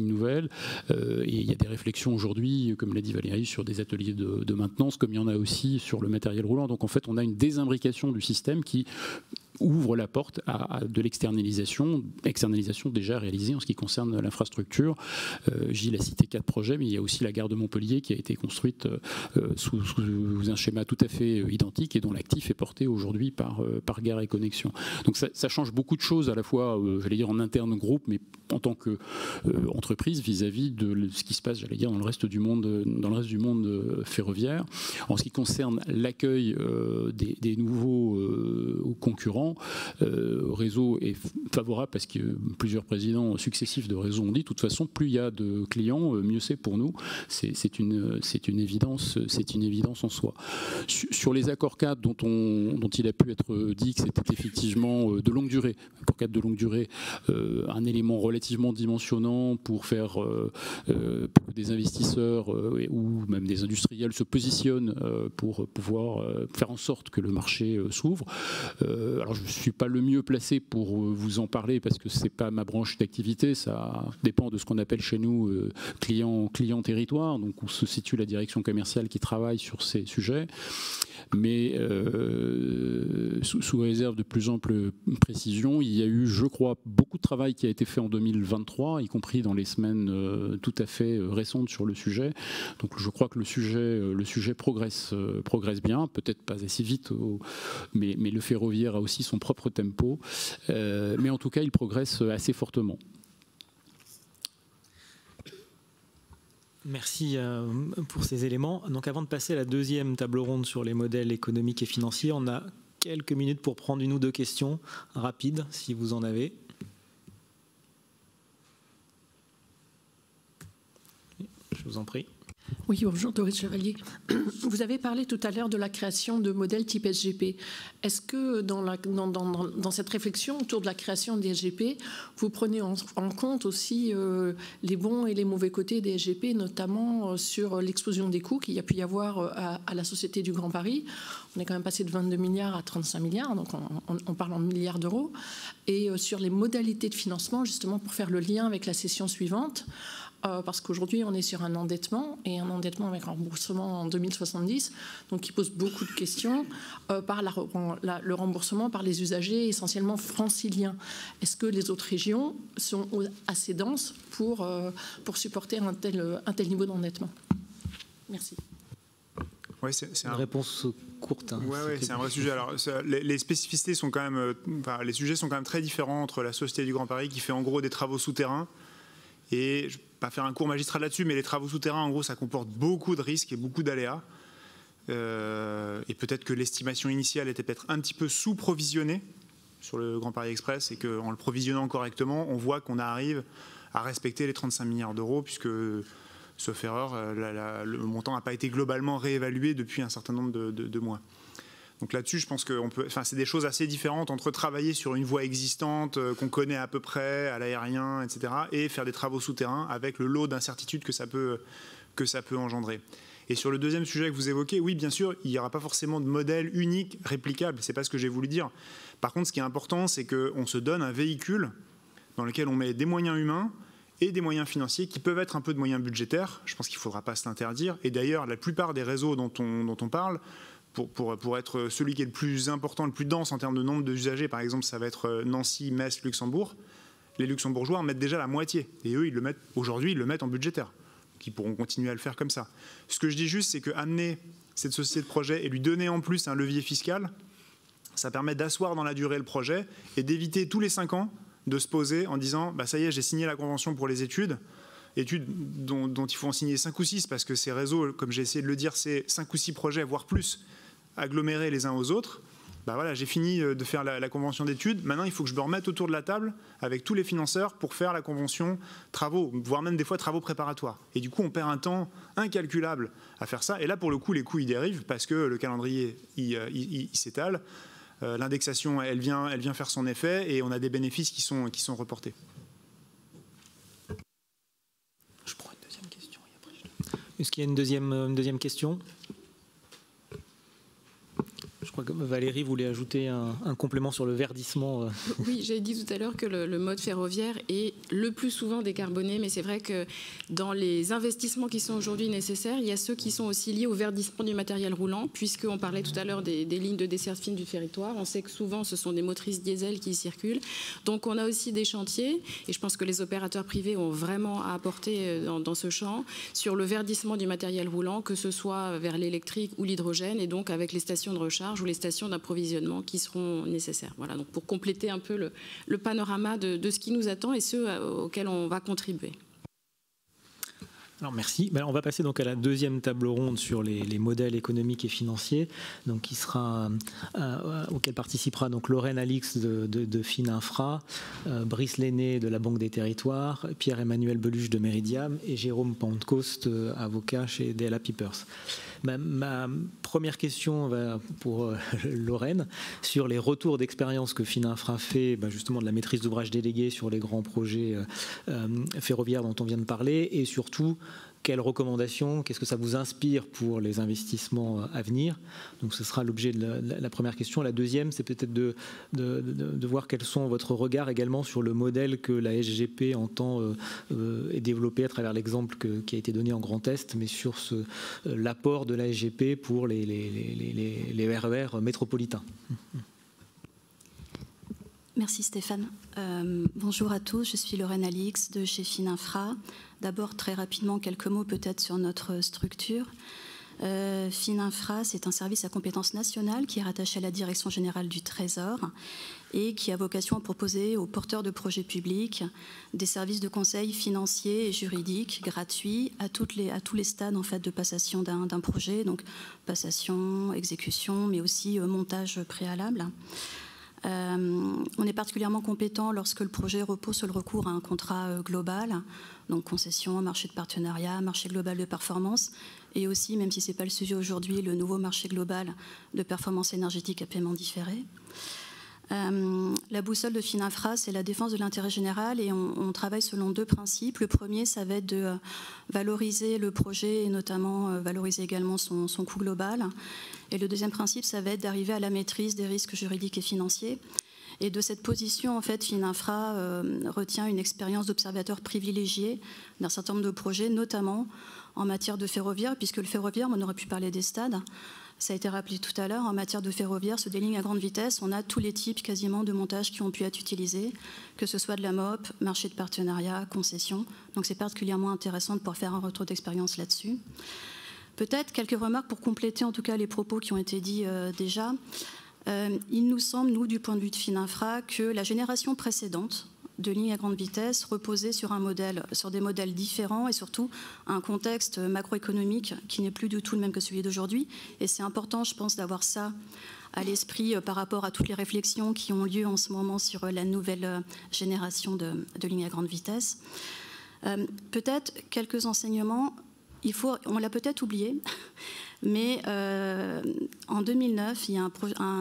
nouvelles. Et il y a des réflexions aujourd'hui, comme l'a dit Valérie, sur des ateliers de maintenance, comme il y en a aussi sur le matériel roulant. Donc en fait, on a une désimbrication du système qui ouvre la porte à de l'externalisation déjà réalisée en ce qui concerne l'infrastructure. Gilles a cité 4 projets, mais il y a aussi la gare de Montpellier qui a été construite sous un schéma tout à fait identique et dont l'actif est porté aujourd'hui par Gares et Connexions. Donc ça change beaucoup de choses à la fois, j'allais dire en interne groupe, mais en tant qu'entreprise vis-à-vis de ce qui se passe, j'allais dire, dans le reste du monde ferroviaire. En ce qui concerne l'accueil des nouveaux concurrents, Réseau est favorable parce que plusieurs présidents successifs de Réseau ont dit de toute façon plus il y a de clients, mieux c'est pour nous. C'est une évidence en soi. Sur les accords cadres dont il a pu être dit que c'était effectivement de longue durée, accords cadres de longue durée, un élément relativement dimensionnant pour faire pour des investisseurs ou même des industriels se positionnent pour pouvoir faire en sorte que le marché s'ouvre. Alors je ne suis pas le mieux placé pour vous en parler parce que ce n'est pas ma branche d'activité, ça dépend de ce qu'on appelle chez nous client territoire, donc où se situe la direction commerciale qui travaille sur ces sujets. Mais sous réserve de plus ample précision, il y a eu, je crois, beaucoup de travail qui a été fait en 2023, y compris dans les semaines tout à fait récentes sur le sujet. Donc je crois que le sujet progresse bien, peut-être pas assez vite, mais le ferroviaire a aussi son propre tempo. Mais en tout cas, il progresse assez fortement. Merci pour ces éléments. Donc avant de passer à la deuxième table ronde sur les modèles économiques et financiers, on a quelques minutes pour prendre une ou deux questions rapides, si vous en avez. Je vous en prie. Oui, bonjour Doris Chevalier. Vous avez parlé tout à l'heure de la création de modèles type SGP. Est-ce que dans cette réflexion autour de la création des SGP, vous prenez en compte aussi les bons et les mauvais côtés des SGP, notamment sur l'explosion des coûts qu'il y a pu y avoir à la Société du Grand Paris? On est quand même passé de 22 milliards à 35 milliards, donc on parle en milliards d'euros. Et sur les modalités de financement, justement pour faire le lien avec la session suivante, parce qu'aujourd'hui, on est sur un endettement, et un endettement avec un remboursement en 2070, donc qui pose beaucoup de questions par le remboursement par les usagers essentiellement franciliens. Est-ce que les autres régions sont assez denses pour supporter un tel niveau d'endettement? Merci. Ouais, c'est une réponse courte. Hein, ouais, c'est un vrai sujet. Alors, les spécificités sont quand même, les sujets sont quand même très différents entre la Société du Grand Paris qui fait en gros des travaux souterrains. Et je ne vais pas faire un cours magistral là-dessus, mais les travaux souterrains, en gros, ça comporte beaucoup de risques et beaucoup d'aléas. Et peut-être que l'estimation initiale était peut-être un petit peu sous-provisionnée sur le Grand Paris Express, et qu'en le provisionnant correctement, on voit qu'on arrive à respecter les 35 milliards d'euros, puisque, sauf erreur, le montant n'a pas été globalement réévalué depuis un certain nombre de mois. Donc là-dessus, je pense que c'est des choses assez différentes entre travailler sur une voie existante qu'on connaît à peu près, à l'aérien, etc., et faire des travaux souterrains avec le lot d'incertitudes que ça peut engendrer. Et sur le deuxième sujet que vous évoquez, oui, bien sûr, il n'y aura pas forcément de modèle unique, réplicable, c'est pas ce que j'ai voulu dire. Par contre, ce qui est important, c'est qu'on se donne un véhicule dans lequel on met des moyens humains et des moyens financiers qui peuvent être un peu de moyens budgétaires. Je pense qu'il ne faudra pas se l'interdire. Et d'ailleurs, la plupart des réseaux dont on parle, pour être celui qui est le plus important, le plus dense en termes de nombre d'usagers, par exemple, ça va être Nancy, Metz, Luxembourg. Les Luxembourgeois en mettent déjà la moitié. Et eux, aujourd'hui, ils le mettent en budgétaire. Donc, ils pourront continuer à le faire comme ça. Ce que je dis juste, c'est qu'amener cette société de projet et lui donner en plus un levier fiscal, ça permet d'asseoir dans la durée le projet et d'éviter tous les 5 ans de se poser en disant « ça y est, j'ai signé la convention pour les études ». Études dont il faut en signer 5 ou 6 parce que ces réseaux, comme j'ai essayé de le dire, c'est 5 ou 6 projets, voire plus, agglomérés les uns aux autres. bah voilà, j'ai fini de faire la convention d'études, maintenant il faut que je me remette autour de la table avec tous les financeurs pour faire la convention travaux, voire même des fois travaux préparatoires. Et du coup, on perd un temps incalculable à faire ça. Et là, pour le coup, les coûts, ils dérivent parce que le calendrier, il s'étale. L'indexation, elle vient faire son effet et on a des bénéfices qui sont reportés. Je prends une deuxième question. Est-ce qu'il y a une deuxième question ? Je crois que Valérie voulait ajouter un complément sur le verdissement. Oui, j'ai dit tout à l'heure que le mode ferroviaire est le plus souvent décarboné, mais c'est vrai que dans les investissements qui sont aujourd'hui nécessaires, il y a ceux qui sont aussi liés au verdissement du matériel roulant, puisqu'on parlait tout à l'heure des lignes de desserte fine du territoire. On sait que souvent, ce sont des motrices diesel qui circulent. Donc, on a aussi des chantiers, et je pense que les opérateurs privés ont vraiment à apporter dans ce champ, sur le verdissement du matériel roulant, que ce soit vers l'électrique ou l'hydrogène, et donc avec les stations de recharge ou les stations d'approvisionnement qui seront nécessaires. Voilà, donc pour compléter un peu le panorama de ce qui nous attend et ceux auxquels on va contribuer. Alors merci. On va passer donc à la deuxième table ronde sur les modèles économiques et financiers, donc qui sera auquel participera donc Lorraine Alix de Fininfra, Brice Lenné de la Banque des Territoires, Pierre-Emmanuel Beluche de Meridiam et Jérôme Pantecoste, avocat chez DLA Pippers. Ma première question va pour Lorraine sur les retours d'expérience que Fininfra fait justement de la maîtrise d'ouvrage déléguée sur les grands projets ferroviaires dont on vient de parler, et surtout quelles recommandations, qu'est-ce que ça vous inspire pour les investissements à venir? Donc ce sera l'objet de la première question. La deuxième, c'est peut-être de voir quels sont votre regard également sur le modèle que la SGP entend et développer à travers l'exemple qui a été donné en Grand Est, mais sur l'apport de la SGP pour les RER métropolitains. Merci Stéphane. Bonjour à tous, je suis Lorraine Alix de chez Fininfra. D'abord, très rapidement, quelques mots peut-être sur notre structure. Fininfra, c'est un service à compétence nationale qui est rattaché à la Direction générale du Trésor et qui a vocation à proposer aux porteurs de projets publics des services de conseil financier et juridique gratuits à tous les stades en fait, de passation d'un projet, donc passation, exécution, mais aussi montage préalable. On est particulièrement compétent lorsque le projet repose sur le recours à un contrat global, donc concession, marché de partenariat, marché global de performance, et aussi, même si ce n'est pas le sujet aujourd'hui, le nouveau marché global de performance énergétique à paiement différé. La boussole de Fininfra, c'est la défense de l'intérêt général et on travaille selon deux principes. Le premier, ça va être de valoriser le projet et notamment valoriser également son coût global. Et le deuxième principe, ça va être d'arriver à la maîtrise des risques juridiques et financiers. Et de cette position, en fait, Fininfra retient une expérience d'observateur privilégié d'un certain nombre de projets, notamment en matière de ferroviaire, puisque le ferroviaire, on aurait pu parler des stades. Ça a été rappelé tout à l'heure, en matière de ferroviaire, sur des lignes à grande vitesse, on a tous les types quasiment de montages qui ont pu être utilisés, que ce soit de la MOP, marché de partenariat, concession. Donc c'est particulièrement intéressant de pouvoir faire un retour d'expérience là-dessus. Peut-être quelques remarques pour compléter en tout cas les propos qui ont été dits déjà. Il nous semble, nous, du point de vue de Fininfra, que la génération précédente de lignes à grande vitesse reposait sur des modèles différents et surtout un contexte macroéconomique qui n'est plus du tout le même que celui d'aujourd'hui. Et c'est important, je pense, d'avoir ça à l'esprit par rapport à toutes les réflexions qui ont lieu en ce moment sur la nouvelle génération de lignes à grande vitesse. Peut-être quelques enseignements. On l'a peut-être oublié, mais en 2009, il y a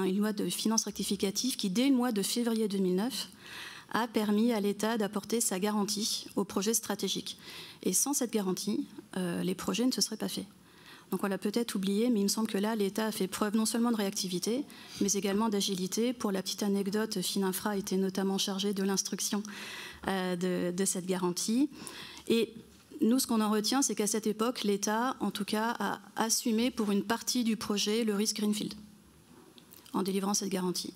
une loi de finances rectificative qui, dès le mois de février 2009, a permis à l'État d'apporter sa garantie aux projets stratégiques. Et sans cette garantie, les projets ne se seraient pas faits. Donc on l'a peut-être oublié, mais il me semble que là, l'État a fait preuve non seulement de réactivité, mais également d'agilité. Pour la petite anecdote, Fininfra a été notamment chargé de l'instruction de cette garantie. Et nous, ce qu'on en retient, c'est qu'à cette époque, l'État, en tout cas, a assumé pour une partie du projet le risque Greenfield en délivrant cette garantie.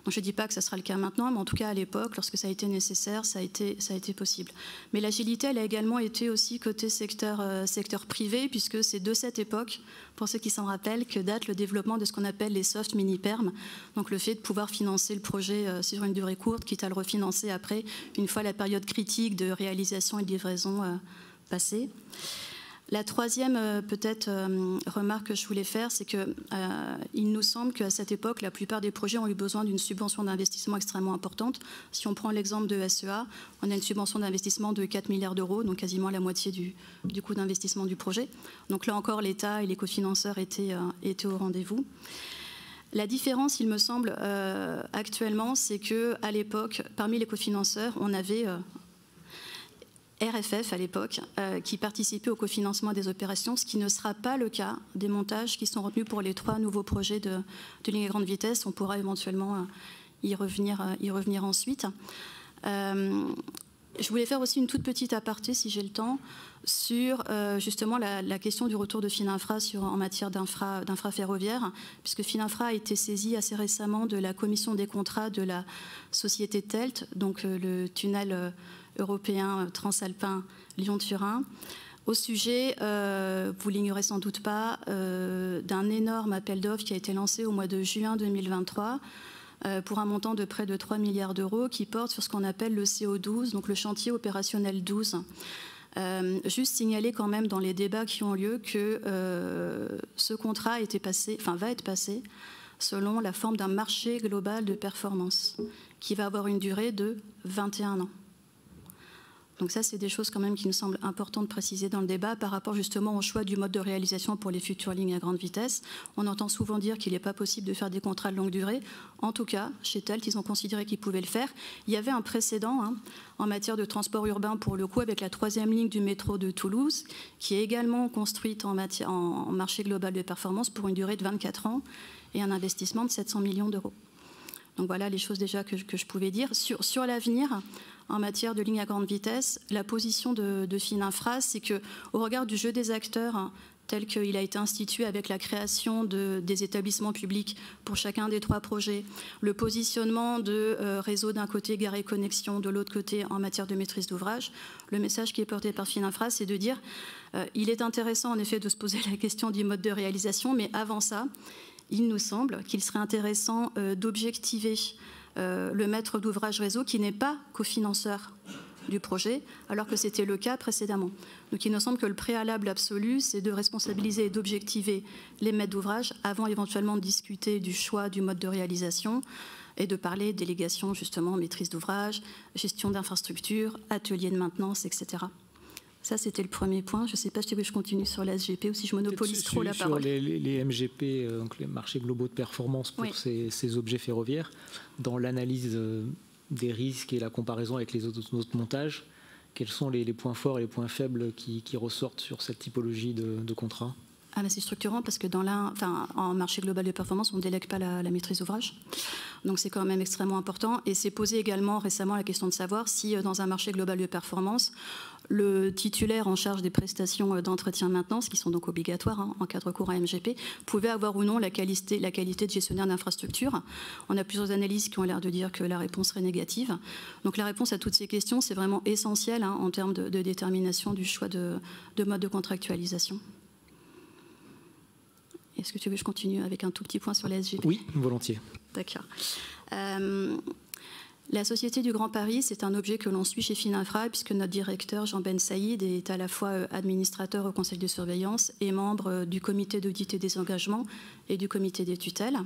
Donc je ne dis pas que ça sera le cas maintenant, mais en tout cas à l'époque, lorsque ça a été nécessaire, ça a été possible. Mais l'agilité, elle a également été aussi côté secteur privé, puisque c'est de cette époque, pour ceux qui s'en rappellent, que date le développement de ce qu'on appelle les soft mini-perm, donc le fait de pouvoir financer le projet sur une durée courte, quitte à le refinancer après, une fois la période critique de réalisation et de livraison passée. La troisième peut-être remarque que je voulais faire, c'est qu'il nous semble qu'à cette époque, la plupart des projets ont eu besoin d'une subvention d'investissement extrêmement importante. Si on prend l'exemple de SEA, on a une subvention d'investissement de 4 milliards d'euros, donc quasiment la moitié du coût d'investissement du projet. Donc là encore, l'État et les cofinanceurs étaient au rendez-vous. La différence, il me semble, actuellement, c'est qu'à l'époque, parmi les cofinanceurs, on avait RFF à l'époque, qui participait au cofinancement des opérations, ce qui ne sera pas le cas des montages qui sont retenus pour les 3 nouveaux projets de ligne à grande vitesse. On pourra éventuellement y revenir ensuite. Je voulais faire aussi une toute petite aparté, si j'ai le temps, sur justement la question du retour de Fininfra en matière d'infra ferroviaire, puisque Fininfra a été saisi assez récemment de la commission des contrats de la société TELT, donc le tunnel européen transalpin Lyon-Turin, au sujet, vous l'ignorez sans doute pas, d'un énorme appel d'offres qui a été lancé au mois de juin 2023 pour un montant de près de 3 milliards d'euros qui porte sur ce qu'on appelle le CO12, donc le chantier opérationnel 12. Juste signaler quand même dans les débats qui ont lieu que ce contrat va être passé selon la forme d'un marché global de performance qui va avoir une durée de 21 ans. Donc ça, c'est des choses quand même qui me semblent importantes de préciser dans le débat par rapport justement au choix du mode de réalisation pour les futures lignes à grande vitesse. On entend souvent dire qu'il n'est pas possible de faire des contrats de longue durée. En tout cas, chez TELT, ils ont considéré qu'ils pouvaient le faire. Il y avait un précédent en matière de transport urbain, pour le coup, avec la 3e ligne du métro de Toulouse, qui est également construite en marché global de performance pour une durée de 24 ans et un investissement de 700 millions d'euros. Donc voilà les choses déjà que je pouvais dire. Sur l'avenir, en matière de ligne à grande vitesse, la position de Fininfra, c'est qu'au regard du jeu des acteurs, tel qu'il a été institué avec la création des établissements publics pour chacun des 3 projets, le positionnement de réseau d'un côté, Gare et Connexion, de l'autre côté en matière de maîtrise d'ouvrage, le message qui est porté par Fininfra, c'est de dire il est intéressant en effet de se poser la question du mode de réalisation, mais avant ça, il nous semble qu'il serait intéressant d'objectiver le maître d'ouvrage réseau qui n'est pas cofinanceur du projet, alors que c'était le cas précédemment. Donc il nous semble que le préalable absolu, c'est de responsabiliser et d'objectiver les maîtres d'ouvrage avant éventuellement de discuter du choix du mode de réalisation et de parler délégation, justement, maîtrise d'ouvrage, gestion d'infrastructures, atelier de maintenance, etc. Ça, c'était le premier point. Je ne sais pas si je continue sur la SGP ou si je monopolise trop la parole. Sur les MGP, donc les marchés globaux de performance pour ces objets ferroviaires, dans l'analyse des risques et la comparaison avec les autres montages, quels sont les points forts et les points faibles qui ressortent sur cette typologie de contrat ? C'est structurant parce que en marché global de performance, on ne délègue pas la maîtrise d'ouvrage. Donc c'est quand même extrêmement important. Et c'est posé également récemment la question de savoir si dans un marché global de performance, le titulaire en charge des prestations d'entretien-maintenance, qui sont donc obligatoires en cas de recours à MGP, pouvait avoir ou non la qualité de gestionnaire d'infrastructure. On a plusieurs analyses qui ont l'air de dire que la réponse serait négative. Donc la réponse à toutes ces questions, c'est vraiment essentiel en termes de détermination du choix de mode de contractualisation. Est-ce que tu veux que je continue avec un tout petit point sur la SGP ? Oui, volontiers. D'accord. La Société du Grand Paris, c'est un objet que l'on suit chez Fininfra, puisque notre directeur, Jean Ben Saïd, est à la fois administrateur au conseil de surveillance et membre du comité d'audit et des engagements et du comité des tutelles.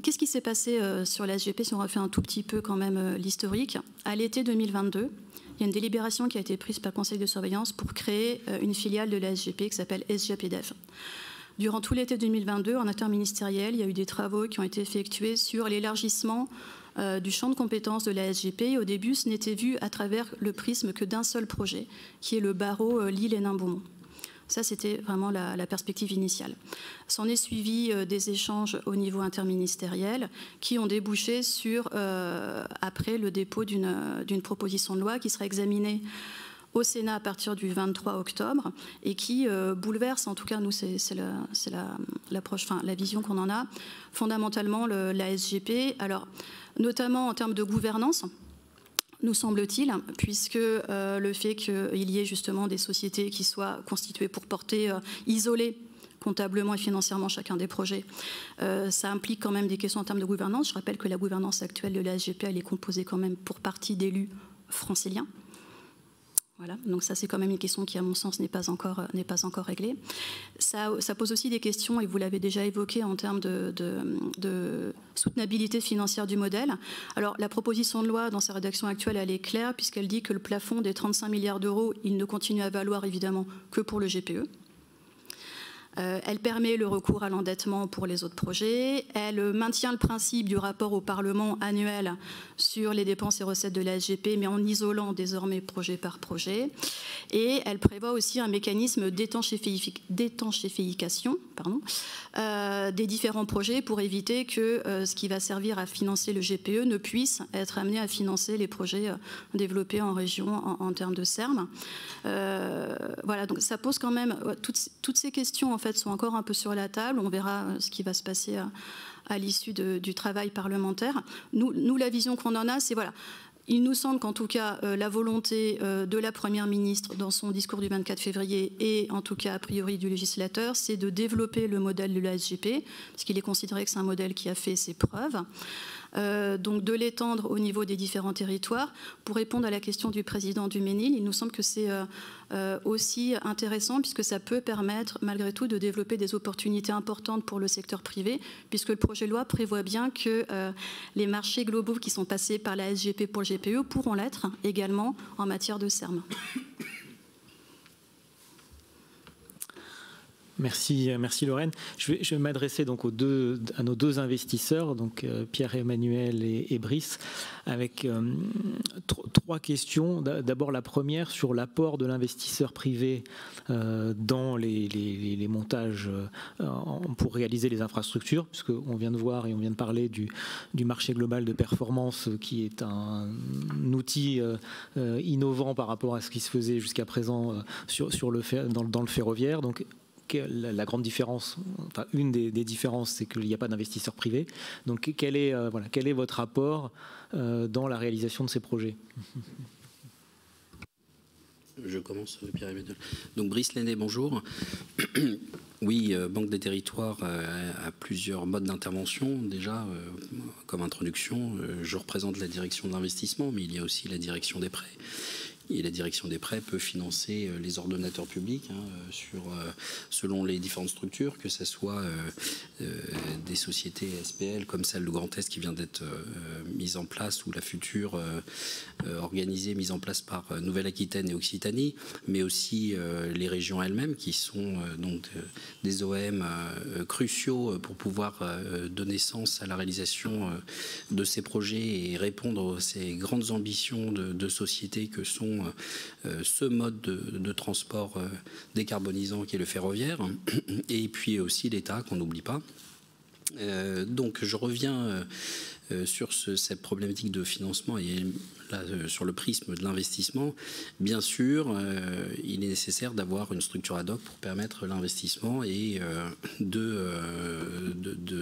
Qu'est-ce qui s'est passé sur la SGP, si on refait un tout petit peu quand même l'historique ? À l'été 2022, il y a une délibération qui a été prise par le conseil de surveillance pour créer une filiale de la SGP qui s'appelle SGPDev. Durant tout l'été 2022, en interministériel, il y a eu des travaux qui ont été effectués sur l'élargissement du champ de compétences de la SGP. Au début, ce n'était vu à travers le prisme que d'un seul projet, qui est le barreau Lille-Hénin-Beaumont. Ça, c'était vraiment la perspective initiale. S'en est suivi des échanges au niveau interministériel qui ont débouché sur, après le dépôt d'une proposition de loi qui sera examinée au Sénat à partir du 23 octobre et qui bouleverse, en tout cas nous c'est l'approche, la vision qu'on en a, fondamentalement la SGP, alors notamment en termes de gouvernance, nous semble-t-il, puisque le fait qu'il y ait justement des sociétés qui soient constituées pour porter isolées comptablement et financièrement chacun des projets, ça implique quand même des questions en termes de gouvernance. Je rappelle que la gouvernance actuelle de la SGP, elle est composée quand même pour partie d'élus franciliens. Voilà, donc ça c'est quand même une question qui à mon sens n'est pas encore réglée. Ça pose aussi des questions, et vous l'avez déjà évoqué, en termes de soutenabilité financière du modèle. Alors la proposition de loi dans sa rédaction actuelle, elle est claire, puisqu'elle dit que le plafond des 35 milliards d'euros, il ne continue à valoir évidemment que pour le GPE. Elle permet le recours à l'endettement pour les autres projets. Elle maintient le principe du rapport au Parlement annuel sur les dépenses et recettes de la SGP, mais en isolant désormais projet par projet. Et elle prévoit aussi un mécanisme d'étanchéification des différents projets pour éviter que ce qui va servir à financer le GPE ne puisse être amené à financer les projets développés en région en termes de SERM. Voilà, donc ça pose quand même toutes ces questions en fait sont encore un peu sur la table. On verra ce qui va se passer à l'issue du travail parlementaire. Nous, la vision qu'on en a, c'est voilà. Il nous semble qu'en tout cas, la volonté de la Première ministre dans son discours du 24 février et en tout cas a priori du législateur, c'est de développer le modèle de la SGP, parce qu'il est considéré que c'est un modèle qui a fait ses preuves. Donc de l'étendre au niveau des différents territoires. Pour répondre à la question du président du Ménil, il nous semble que c'est aussi intéressant puisque ça peut permettre malgré tout de développer des opportunités importantes pour le secteur privé, puisque le projet de loi prévoit bien que les marchés globaux qui sont passés par la SGP pour le GPE pourront l'être également en matière de SERM. Merci Lorraine. Je vais m'adresser donc à nos deux investisseurs, donc Pierre-Emmanuel et Brice, avec trois questions. D'abord la première sur l'apport de l'investisseur privé dans les montages pour réaliser les infrastructures, puisqu'on vient de voir et on vient de parler du marché global de performance qui est un outil innovant par rapport à ce qui se faisait jusqu'à présent dans le ferroviaire. Donc la grande différence, enfin une des différences, c'est qu'il n'y a pas d'investisseur privé. Donc quel est votre apport dans la réalisation de ces projets? Je commence, Pierre-Emmanuel. Donc Brice Lenné, bonjour. Oui, Banque des Territoires a plusieurs modes d'intervention. Déjà, comme introduction, je représente la direction de l'investissement, mais il y a aussi la direction des prêts. Et la direction des prêts peut financer les ordonnateurs publics selon les différentes structures, que ce soit des sociétés SPL comme celle de Grand Est qui vient d'être mise en place, ou la future organisée, mise en place par Nouvelle-Aquitaine et Occitanie, mais aussi les régions elles-mêmes qui sont donc des OM cruciaux pour pouvoir donner sens à la réalisation de ces projets et répondre à ces grandes ambitions de société que sont ce mode de transport décarbonisant qui est le ferroviaire, et puis aussi l'État qu'on n'oublie pas. Donc je reviens sur cette problématique de financement et là, sur le prisme de l'investissement. Bien sûr, il est nécessaire d'avoir une structure ad hoc pour permettre l'investissement et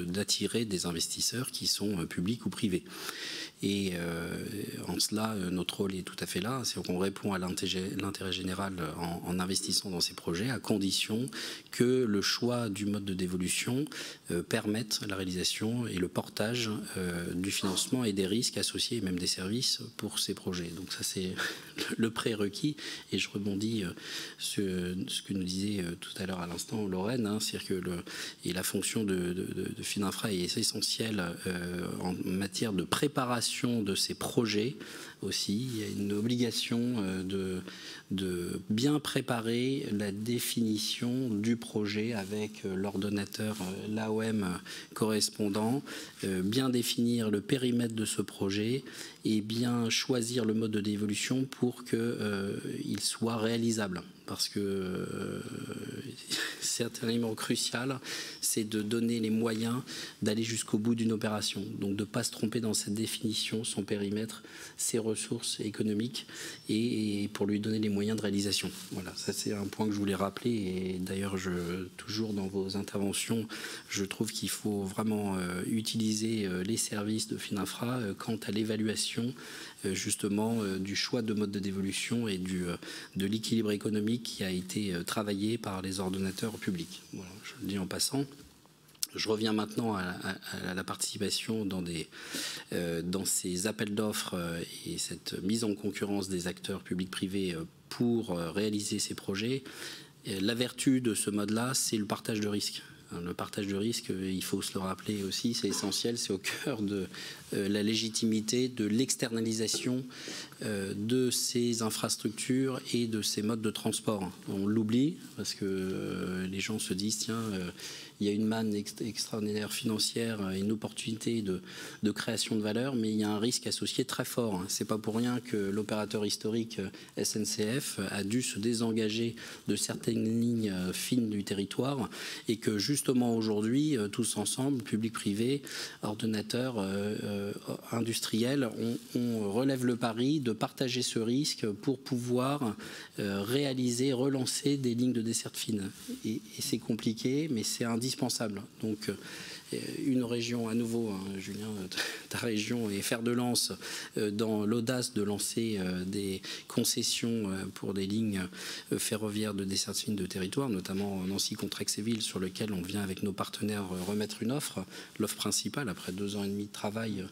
d'attirer des investisseurs qui sont publics ou privés. Et en cela, notre rôle est tout à fait là, c'est qu'on répond à l'intérêt général en investissant dans ces projets, à condition que le choix du mode de dévolution permette la réalisation et le portage du financement et des risques associés, et même des services pour ces projets. Donc ça, c'est le prérequis. Et je rebondis sur ce que nous disait tout à l'heure à l'instant Lorraine, c'est-à-dire que la fonction de Fininfra est essentielle en matière de préparation de ces projets aussi. Il y a une obligation de bien préparer la définition du projet avec l'ordonnateur, l'AOM correspondant, bien définir le périmètre de ce projet et bien choisir le mode de dévolution pour qu'il soit réalisable. Parce que c'est un élément crucial, c'est de donner les moyens d'aller jusqu'au bout d'une opération. Donc de ne pas se tromper dans cette définition, son périmètre, ses ressources économiques, et pour lui donner les moyens de réalisation. Voilà, ça c'est un point que je voulais rappeler. Et d'ailleurs, toujours dans vos interventions, je trouve qu'il faut vraiment utiliser les services de Fininfra quant à l'évaluation justement du choix de mode de dévolution et de l'équilibre économique qui a été travaillé par les ordonnateurs publics. Voilà, je le dis en passant. Je reviens maintenant à la participation dans ces appels d'offres et cette mise en concurrence des acteurs publics-privés pour réaliser ces projets. Et la vertu de ce mode-là, c'est le partage de risques. Le partage de risque, il faut se le rappeler aussi, c'est essentiel, c'est au cœur de la légitimité de l'externalisation de ces infrastructures et de ces modes de transport. On l'oublie parce que les gens se disent, tiens, il y a une manne extraordinaire financière et une opportunité de création de valeur, mais il y a un risque associé très fort. C'est pas pour rien que l'opérateur historique SNCF a dû se désengager de certaines lignes fines du territoire et que justement aujourd'hui, tous ensemble, public-privé, ordonnateurs, industriels, on relève le pari de partager ce risque pour pouvoir réaliser, relancer des lignes de desserte fine. Et c'est compliqué, mais c'est indispensable. Donc, une région, à nouveau, hein, Julien, ta région est fer de lance dans l'audace de lancer des concessions pour des lignes ferroviaires de desserte fine de territoire, notamment Nancy-Contrexéville, sur lequel on vient avec nos partenaires remettre une offre, l'offre principale, après 2 ans et demi de travail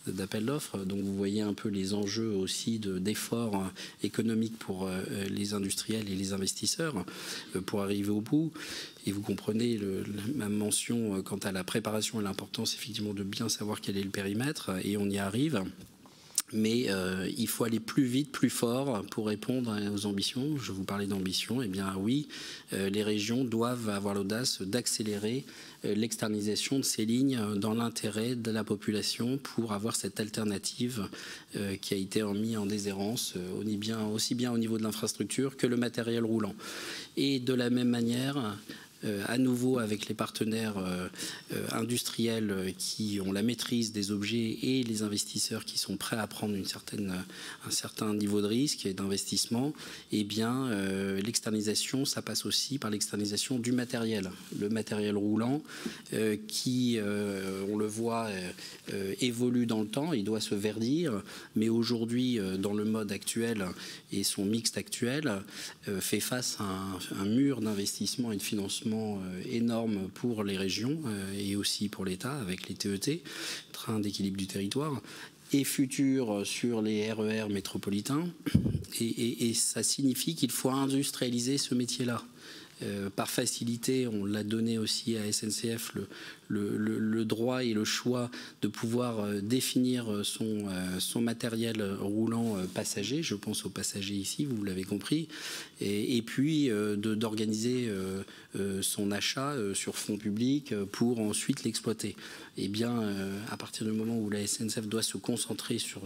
d'appel d'offres. Donc vous voyez un peu les enjeux aussi d'efforts économiques pour les industriels et les investisseurs pour arriver au bout. Et vous comprenez ma mention quant à la préparation et l'importance effectivement de bien savoir quel est le périmètre, et on y arrive. Mais il faut aller plus vite, plus fort pour répondre aux ambitions. Je vous parlais d'ambition. Eh bien oui, les régions doivent avoir l'audace d'accélérer l'externalisation de ces lignes dans l'intérêt de la population pour avoir cette alternative qui a été mise en déshérence aussi bien au niveau de l'infrastructure que le matériel roulant. Et de la même manière, à nouveau avec les partenaires industriels qui ont la maîtrise des objets et les investisseurs qui sont prêts à prendre un certain niveau de risque et d'investissement, eh bien l'externalisation, ça passe aussi par l'externalisation du matériel. Le matériel roulant qui, on le voit, évolue dans le temps, il doit se verdir, mais aujourd'hui, dans le mode actuel et son mixte actuel, fait face à un mur d'investissement et de financement énorme pour les régions et aussi pour l'État avec les TET, trains d'équilibre du territoire, et futur sur les RER métropolitains. Et ça signifie qu'il faut industrialiser ce métier-là. Par facilité, on l'a donné aussi à SNCF le droit et le choix de pouvoir définir son matériel roulant passager. Je pense aux passagers ici, vous l'avez compris. Et puis d'organiser son achat sur fonds publics pour ensuite l'exploiter. Eh bien, à partir du moment où la SNCF doit se concentrer sur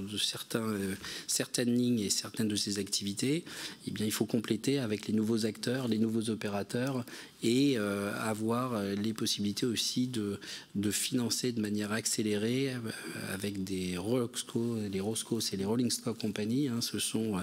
certaines lignes et certaines de ses activités, eh bien, il faut compléter avec les nouveaux acteurs, les nouveaux opérateurs et avoir les possibilités aussi de financer de manière accélérée avec des Rosco, les Roscos et les Rolling Stock Company. Ce sont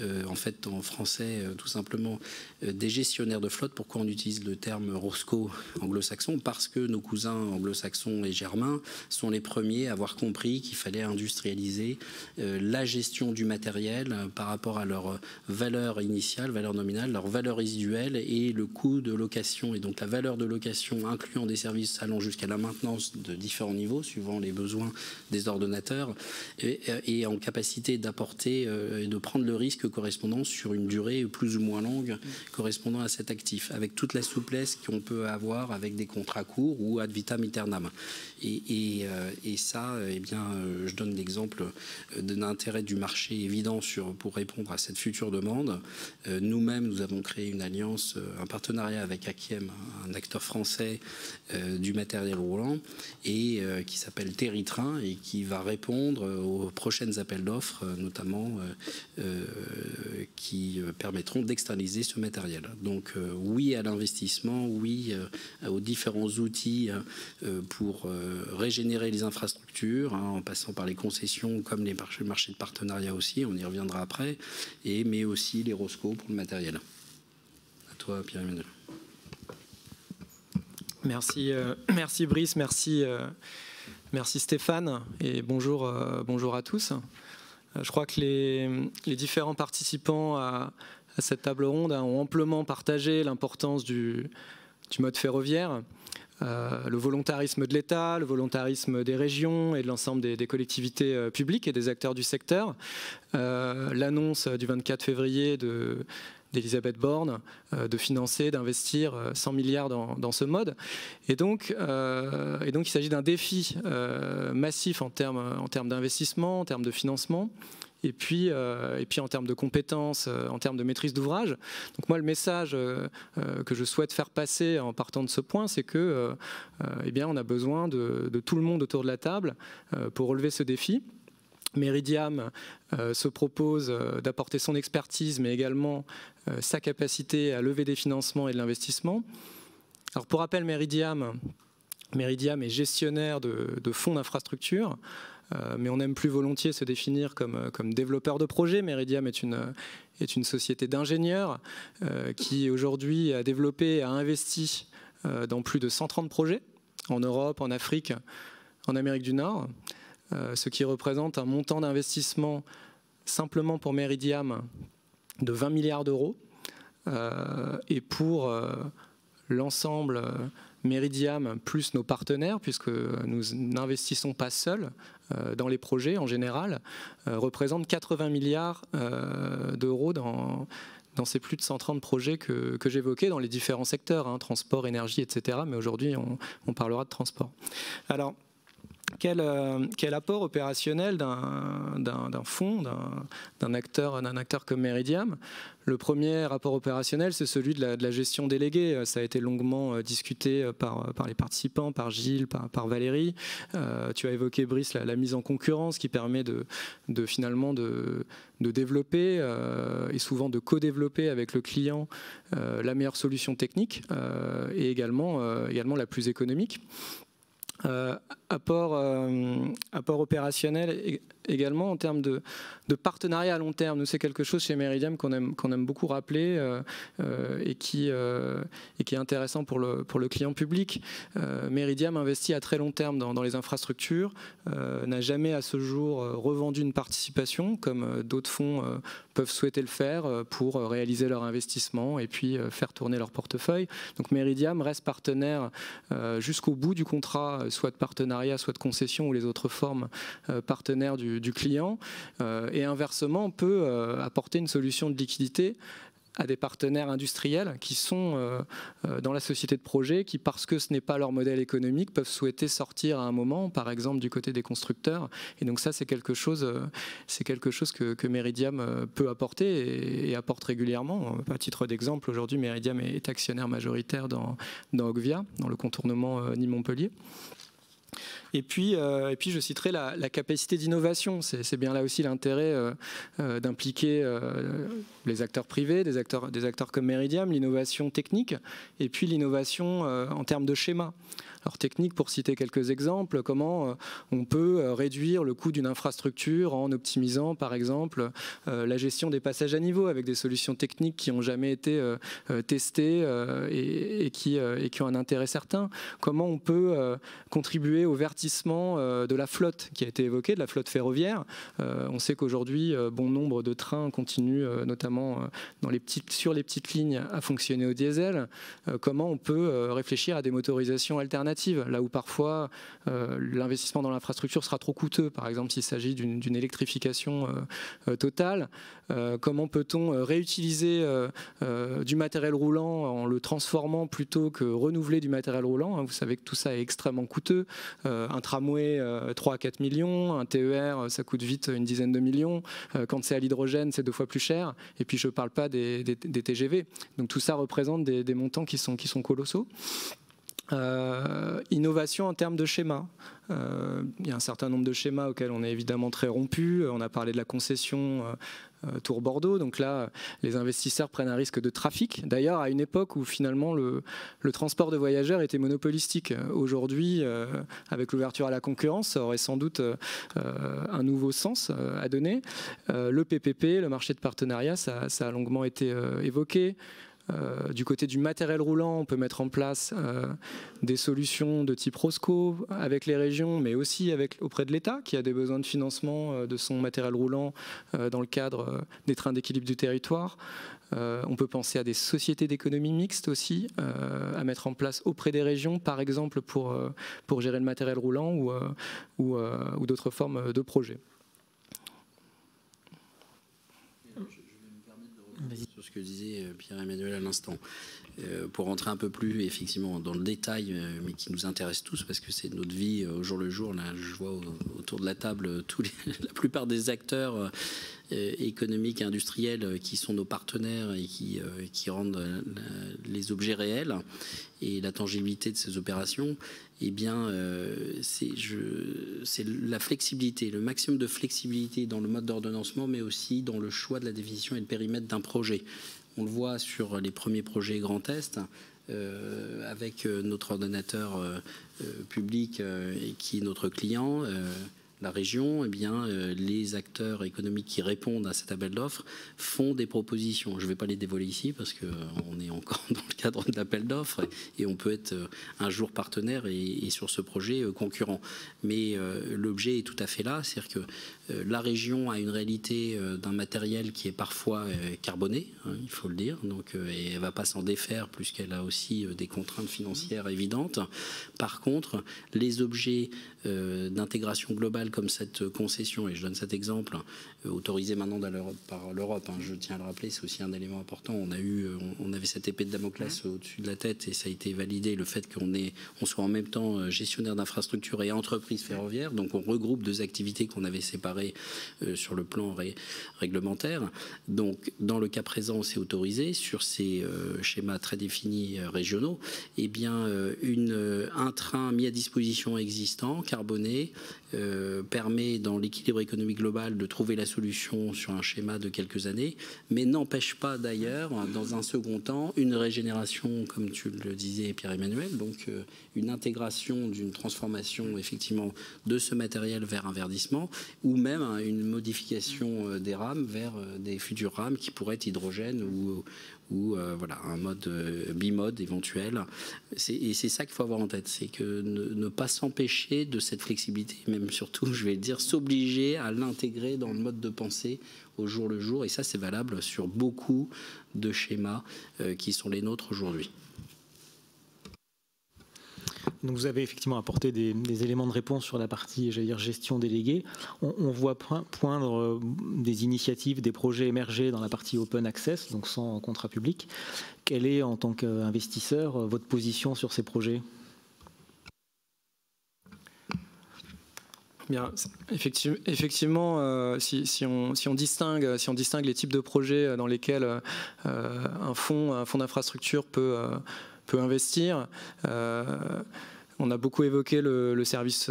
en fait en français tout simplement des gestionnaires de flotte. Pourquoi on utilise le terme Rosco anglo-saxon? Parce que nos cousins anglo-saxons et germains sont les premiers à avoir compris qu'il fallait industrialiser la gestion du matériel par rapport à leur valeur initiale, valeur nominale, leur valeur résiduelle et le coût de location. Et donc la valeur de location incluant des services allant jusqu'à la maintenance de différents niveaux suivant les besoins des ordonnateurs et en capacité d'apporter et de prendre le risque correspondant sur une durée plus ou moins longue correspondant à cet actif, avec toute la souplesse qu'on peut avoir avec des contrats courts ou ad vitam aeternam. Et ça, eh bien, je donne l'exemple d'un intérêt du marché évident pour répondre à cette future demande. Nous-mêmes, nous avons créé une alliance, un partenariat avec Akiem, un acteur français du matériel roulant, et qui s'appelle Territrain et qui va répondre aux prochaines appels d'offres, notamment qui permettront d'externaliser ce matériel. Donc oui à l'investissement, oui aux différents outils pour régénérer les infrastructures, en passant par les concessions comme les marchés de partenariat aussi, on y reviendra après, mais aussi les Rosco pour le matériel. À toi, Pierre-Emmanuel. Merci, merci Brice, merci Stéphane, et bonjour à tous. Je crois que les différents participants à cette table ronde ont amplement partagé l'importance du mode ferroviaire. le volontarisme de l'État, le volontarisme des régions et de l'ensemble des collectivités publiques et des acteurs du secteur. L'annonce du 24 février d'Elisabeth Borne de financer, d'investir 100 milliards dans ce mode. Et donc il s'agit d'un défi massif en termes d'investissement, en termes de financement. Et puis en termes de compétences, en termes de maîtrise d'ouvrage. Donc moi, le message que je souhaite faire passer en partant de ce point, c'est que on a besoin de tout le monde autour de la table pour relever ce défi. Meridiam se propose d'apporter son expertise, mais également sa capacité à lever des financements et de l'investissement. Alors pour rappel, Meridiam est gestionnaire de fonds d'infrastructure. Mais on aime plus volontiers se définir comme développeur de projet. Meridiam est une société d'ingénieurs qui aujourd'hui a développé et a investi dans plus de 130 projets en Europe, en Afrique, en Amérique du Nord, ce qui représente un montant d'investissement simplement pour Meridiam de 20 milliards d'euros. Et pour l'ensemble Meridiam plus nos partenaires, puisque nous n'investissons pas seuls dans les projets en général, représente 80 milliards d'euros dans ces plus de 130 projets que j'évoquais dans les différents secteurs, transport, énergie, etc. Mais aujourd'hui, on parlera de transport. Alors, quel apport opérationnel d'un fonds, d'un acteur comme Meridiam? Le premier rapport opérationnel, c'est celui de la gestion déléguée. Ça a été longuement discuté par les participants, par Gilles, par Valérie. Tu as évoqué, Brice, la mise en concurrence qui permet finalement de développer et souvent de co-développer avec le client la meilleure solution technique et également la plus économique. Apport opérationnel également en termes de partenariat à long terme. Nous, c'est quelque chose chez Meridiam qu'on aime beaucoup rappeler et qui est intéressant pour le client public. Meridiam investit à très long terme dans les infrastructures, n'a jamais à ce jour revendu une participation comme d'autres fonds peuvent souhaiter le faire pour réaliser leur investissement et puis faire tourner leur portefeuille. Donc Meridiam reste partenaire jusqu'au bout du contrat, soit de partenariat, soit de concession ou les autres formes partenaires du client. Et inversement, on peut apporter une solution de liquidité à des partenaires industriels qui sont dans la société de projet, qui, parce que ce n'est pas leur modèle économique, peuvent souhaiter sortir à un moment, par exemple du côté des constructeurs. Et donc ça, c'est quelque chose que Meridiam peut apporter et apporte régulièrement. À titre d'exemple, aujourd'hui, Meridiam est actionnaire majoritaire dans Ogvia, dans le contournement Nîmes-Montpellier. Et puis je citerai la capacité d'innovation. C'est bien là aussi l'intérêt d'impliquer les acteurs privés, des acteurs comme Meridiam, l'innovation technique, et puis l'innovation en termes de schéma. Alors technique, pour citer quelques exemples, comment on peut réduire le coût d'une infrastructure en optimisant par exemple la gestion des passages à niveau avec des solutions techniques qui n'ont jamais été testées et qui ont un intérêt certain. Comment on peut contribuer au verdissement de la flotte qui a été évoquée, de la flotte ferroviaire. On sait qu'aujourd'hui, bon nombre de trains continuent, notamment sur les petites lignes, à fonctionner au diesel. Comment on peut réfléchir à des motorisations alternatives, là où parfois l'investissement dans l'infrastructure sera trop coûteux, par exemple s'il s'agit d'une électrification totale. Comment peut-on réutiliser du matériel roulant en le transformant plutôt que renouveler du matériel roulant? Vous savez que tout ça est extrêmement coûteux. Un tramway, 3 à 4 millions, un TER, ça coûte vite une dizaine de millions. Quand c'est à l'hydrogène, c'est 2 fois plus cher. Et puis je ne parle pas des TGV. Donc tout ça représente des montants qui sont colossaux. Innovation en termes de schéma. Il y a un certain nombre de schémas auxquels on est évidemment très rompu. On a parlé de la concession Tour Bordeaux. Donc là, les investisseurs prennent un risque de trafic. D'ailleurs, à une époque où finalement le transport de voyageurs était monopolistique. Aujourd'hui, avec l'ouverture à la concurrence, ça aurait sans doute un nouveau sens à donner. Le PPP, le marché de partenariat, ça a longuement été évoqué. Du côté du matériel roulant, on peut mettre en place des solutions de type ROSCO avec les régions, mais aussi auprès de l'État qui a des besoins de financement de son matériel roulant dans le cadre des trains d'équilibre du territoire. On peut penser à des sociétés d'économie mixte aussi, à mettre en place auprès des régions, par exemple pour gérer le matériel roulant ou d'autres formes de projets. Sur ce que disait Pierre-Emmanuel à l'instant, pour rentrer un peu plus effectivement dans le détail, mais qui nous intéresse tous parce que c'est notre vie au jour le jour. Là, je vois autour de la table la plupart des acteurs économiques et industriels qui sont nos partenaires et qui rendent les objets réels et la tangibilité de ces opérations. Eh bien, c'est la flexibilité, le maximum de flexibilité dans le mode d'ordonnancement, mais aussi dans le choix de la définition et le périmètre d'un projet. On le voit sur les premiers projets Grand Est, avec notre ordonnateur public qui est notre client, la région, eh bien, les acteurs économiques qui répondent à cet appel d'offres font des propositions. Je ne vais pas les dévoiler ici parce qu'on est encore dans le cadre de l'appel d'offres et on peut être un jour partenaire et sur ce projet concurrent. Mais l'objet est tout à fait là, c'est-à-dire que la région a une réalité d'un matériel qui est parfois carboné, hein, il faut le dire, donc, et elle ne va pas s'en défaire puisqu'elle a aussi des contraintes financières évidentes. Par contre, les objets d'intégration globale comme cette concession, et je donne cet exemple, autorisé maintenant par l'Europe, hein, je tiens à le rappeler, c'est aussi un élément important. On avait cette épée de Damoclès au-dessus de la tête et ça a été validé, le fait qu'on soit en même temps gestionnaire d'infrastructures et entreprise ferroviaire, donc on regroupe deux activités qu'on avait séparées sur le plan réglementaire. Donc dans le cas présent, c'est autorisé sur ces schémas très définis régionaux, et bien un train mis à disposition existant, carboné, permet dans l'équilibre économique global de trouver la solution sur un schéma de quelques années, mais n'empêche pas d'ailleurs, dans un second temps, une régénération, comme tu le disais Pierre-Emmanuel, donc une intégration d'une transformation effectivement de ce matériel vers un verdissement, ou même une modification des rames vers des futures rames qui pourraient être hydrogène ou voilà, un mode bimode éventuel. Et c'est ça qu'il faut avoir en tête, c'est que ne pas s'empêcher de cette flexibilité, même surtout, je vais le dire, s'obliger à l'intégrer dans le mode de pensée au jour le jour. Et ça, c'est valable sur beaucoup de schémas qui sont les nôtres aujourd'hui. Donc vous avez effectivement apporté des éléments de réponse sur la partie, j'allais dire, gestion déléguée. On voit poindre des initiatives, des projets émerger dans la partie open access, donc sans contrat public. Quelle est, en tant qu'investisseur, votre position sur ces projets ? Bien, effectivement, si on distingue les types de projets dans lesquels un fonds d'infrastructure peut investir, on a beaucoup évoqué le service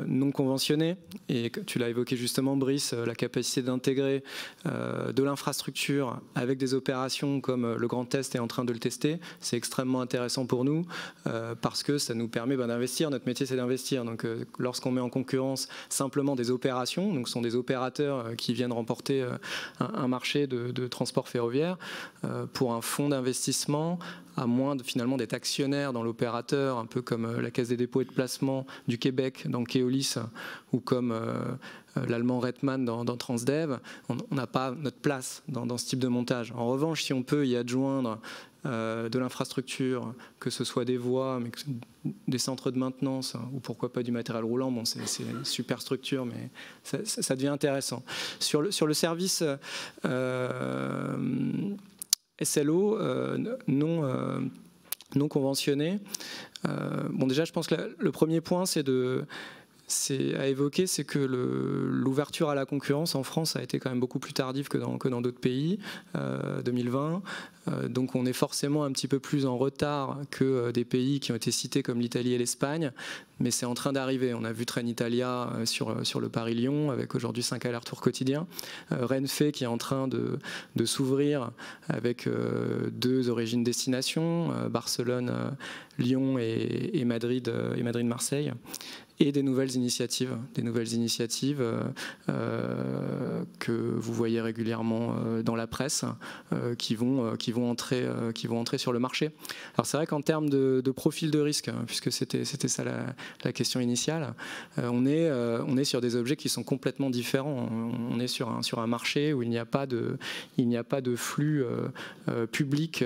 non conventionné, et tu l'as évoqué justement, Brice, la capacité d'intégrer de l'infrastructure avec des opérations comme le Grand Est est en train de le tester. C'est extrêmement intéressant pour nous parce que ça nous permet d'investir. Notre métier, c'est d'investir. Donc, lorsqu'on met en concurrence simplement des opérations, donc ce sont des opérateurs qui viennent remporter un marché de transport ferroviaire, pour un fonds d'investissement, à moins finalement d'être actionnaire dans l'opérateur, un peu comme la Caisse des dépôts et de placement du Québec dans Keolis, ou comme l'allemand Reitman dans Transdev, on n'a pas notre place dans ce type de montage. En revanche, si on peut y adjoindre de l'infrastructure, que ce soit des voies, mais des centres de maintenance, ou pourquoi pas du matériel roulant, bon, c'est une super structure, mais ça devient intéressant. Sur le service SLO non conventionné, bon, déjà je pense que le premier point c'est à évoquer, c'est que l'ouverture à la concurrence en France a été quand même beaucoup plus tardive que dans d'autres pays, 2020. Donc on est forcément un petit peu plus en retard que des pays qui ont été cités comme l'Italie et l'Espagne, mais c'est en train d'arriver. On a vu Trenitalia sur le Paris-Lyon, avec aujourd'hui 5 allers-retours quotidiens. Renfe qui est en train de s'ouvrir avec 2 origines-destinations, Barcelone, Lyon et Madrid-Marseille. et des nouvelles initiatives que vous voyez régulièrement dans la presse, qui vont entrer sur le marché. Alors c'est vrai qu'en termes de profil de risque, puisque c'était ça la question initiale, on est sur des objets qui sont complètement différents. On est sur un marché où il n'y a pas de flux public.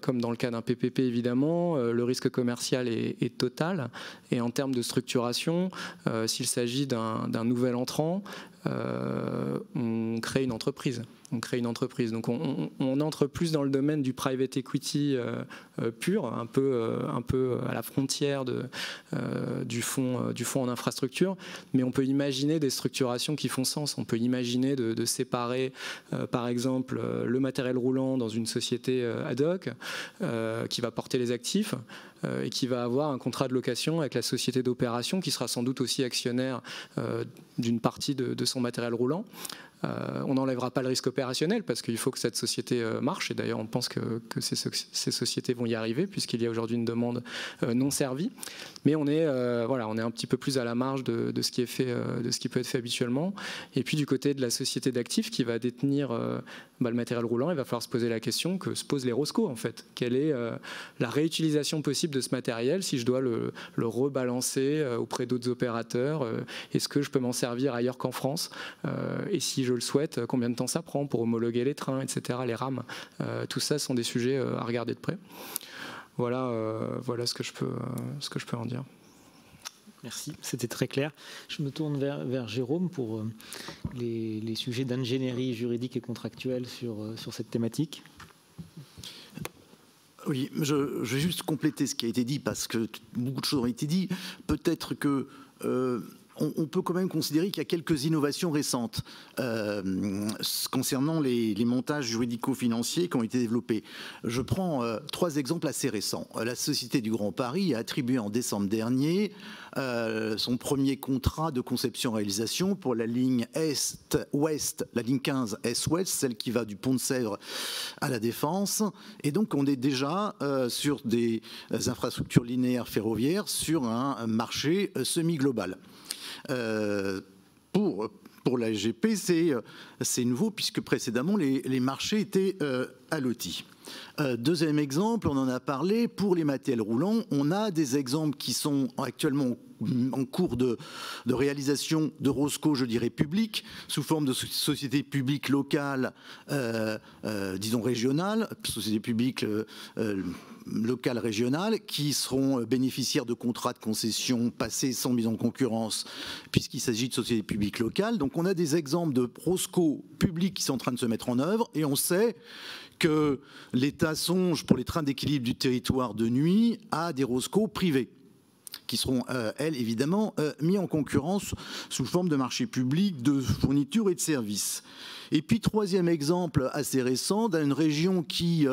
Comme dans le cas d'un PPP évidemment, le risque commercial est total, et en termes de structuration, s'il s'agit d'un nouvel entrant, on crée une entreprise. Donc on entre plus dans le domaine du private equity pur, un peu à la frontière du fonds en infrastructure, mais on peut imaginer des structurations qui font sens. On peut imaginer de séparer par exemple le matériel roulant dans une société ad hoc qui va porter les actifs et qui va avoir un contrat de location avec la société d'opération qui sera sans doute aussi actionnaire d'une partie de son matériel roulant. On n'enlèvera pas le risque opérationnel parce qu'il faut que cette société marche, et d'ailleurs on pense que ces sociétés vont y arriver puisqu'il y a aujourd'hui une demande non servie, mais on est un petit peu plus à la marge de ce qui est fait, de ce qui peut être fait habituellement. Et puis du côté de la société d'actifs qui va détenir le matériel roulant, il va falloir se poser la question que se posent les ROSCO en fait. Quelle est la réutilisation possible de ce matériel si je dois le rebalancer auprès d'autres opérateurs? Est-ce que je peux m'en servir ailleurs qu'en France? Et si je le souhaite, combien de temps ça prend pour homologuer les trains, etc., les rames? Tout ça sont des sujets à regarder de près. Voilà ce que je peux en dire. Merci, c'était très clair. Je me tourne vers Jérôme pour les sujets d'ingénierie juridique et contractuelle sur cette thématique. Oui, je vais juste compléter ce qui a été dit parce que beaucoup de choses ont été dites. Peut-être que on peut quand même considérer qu'il y a quelques innovations récentes concernant les montages juridico-financiers qui ont été développés. Je prends 3 exemples assez récents. La Société du Grand Paris a attribué en décembre dernier son premier contrat de conception-réalisation pour la ligne Est-Ouest, la ligne 15 Est-Ouest, celle qui va du Pont de Sèvres à la Défense. Et donc on est déjà sur des infrastructures linéaires ferroviaires sur un marché semi-global. Pour la SGP, c'est nouveau puisque précédemment les marchés étaient allotis. Deuxième exemple, on en a parlé, pour les matériels roulants, on a des exemples qui sont actuellement en cours de réalisation de ROSCO, je dirais public, sous forme de sociétés publiques locales, disons régionales, sociétés publiques locales régionales, qui seront bénéficiaires de contrats de concession passés sans mise en concurrence, puisqu'il s'agit de sociétés publiques locales. Donc on a des exemples de ROSCO publics qui sont en train de se mettre en œuvre, et on sait que l'État songe, pour les trains d'équilibre du territoire de nuit, à des ROSCO privés, qui seront, elles, évidemment, mis en concurrence sous forme de marché public de fourniture et de services. Et puis, troisième exemple assez récent, d'une région qui,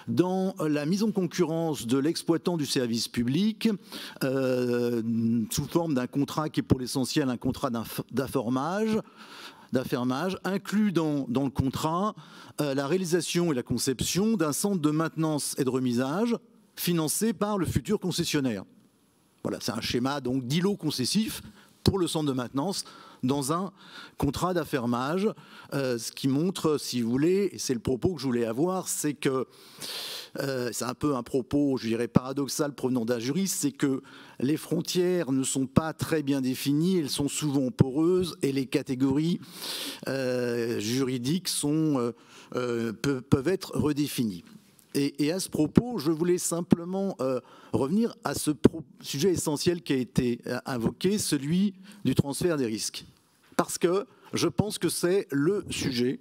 dans la mise en concurrence de l'exploitant du service public, sous forme d'un contrat qui est pour l'essentiel un contrat d'affermage, inclut dans le contrat la réalisation et la conception d'un centre de maintenance et de remisage financé par le futur concessionnaire. Voilà, c'est un schéma donc d'îlot concessif pour le centre de maintenance dans un contrat d'affermage. Ce qui montre, si vous voulez, et c'est le propos que je voulais avoir, c'est que c'est un peu un propos, je dirais, paradoxal provenant d'un juriste, c'est que les frontières ne sont pas très bien définies, elles sont souvent poreuses, et les catégories juridiques peuvent être redéfinies. Et à ce propos, je voulais simplement revenir à ce sujet essentiel qui a été invoqué, celui du transfert des risques. Parce que je pense que c'est le sujet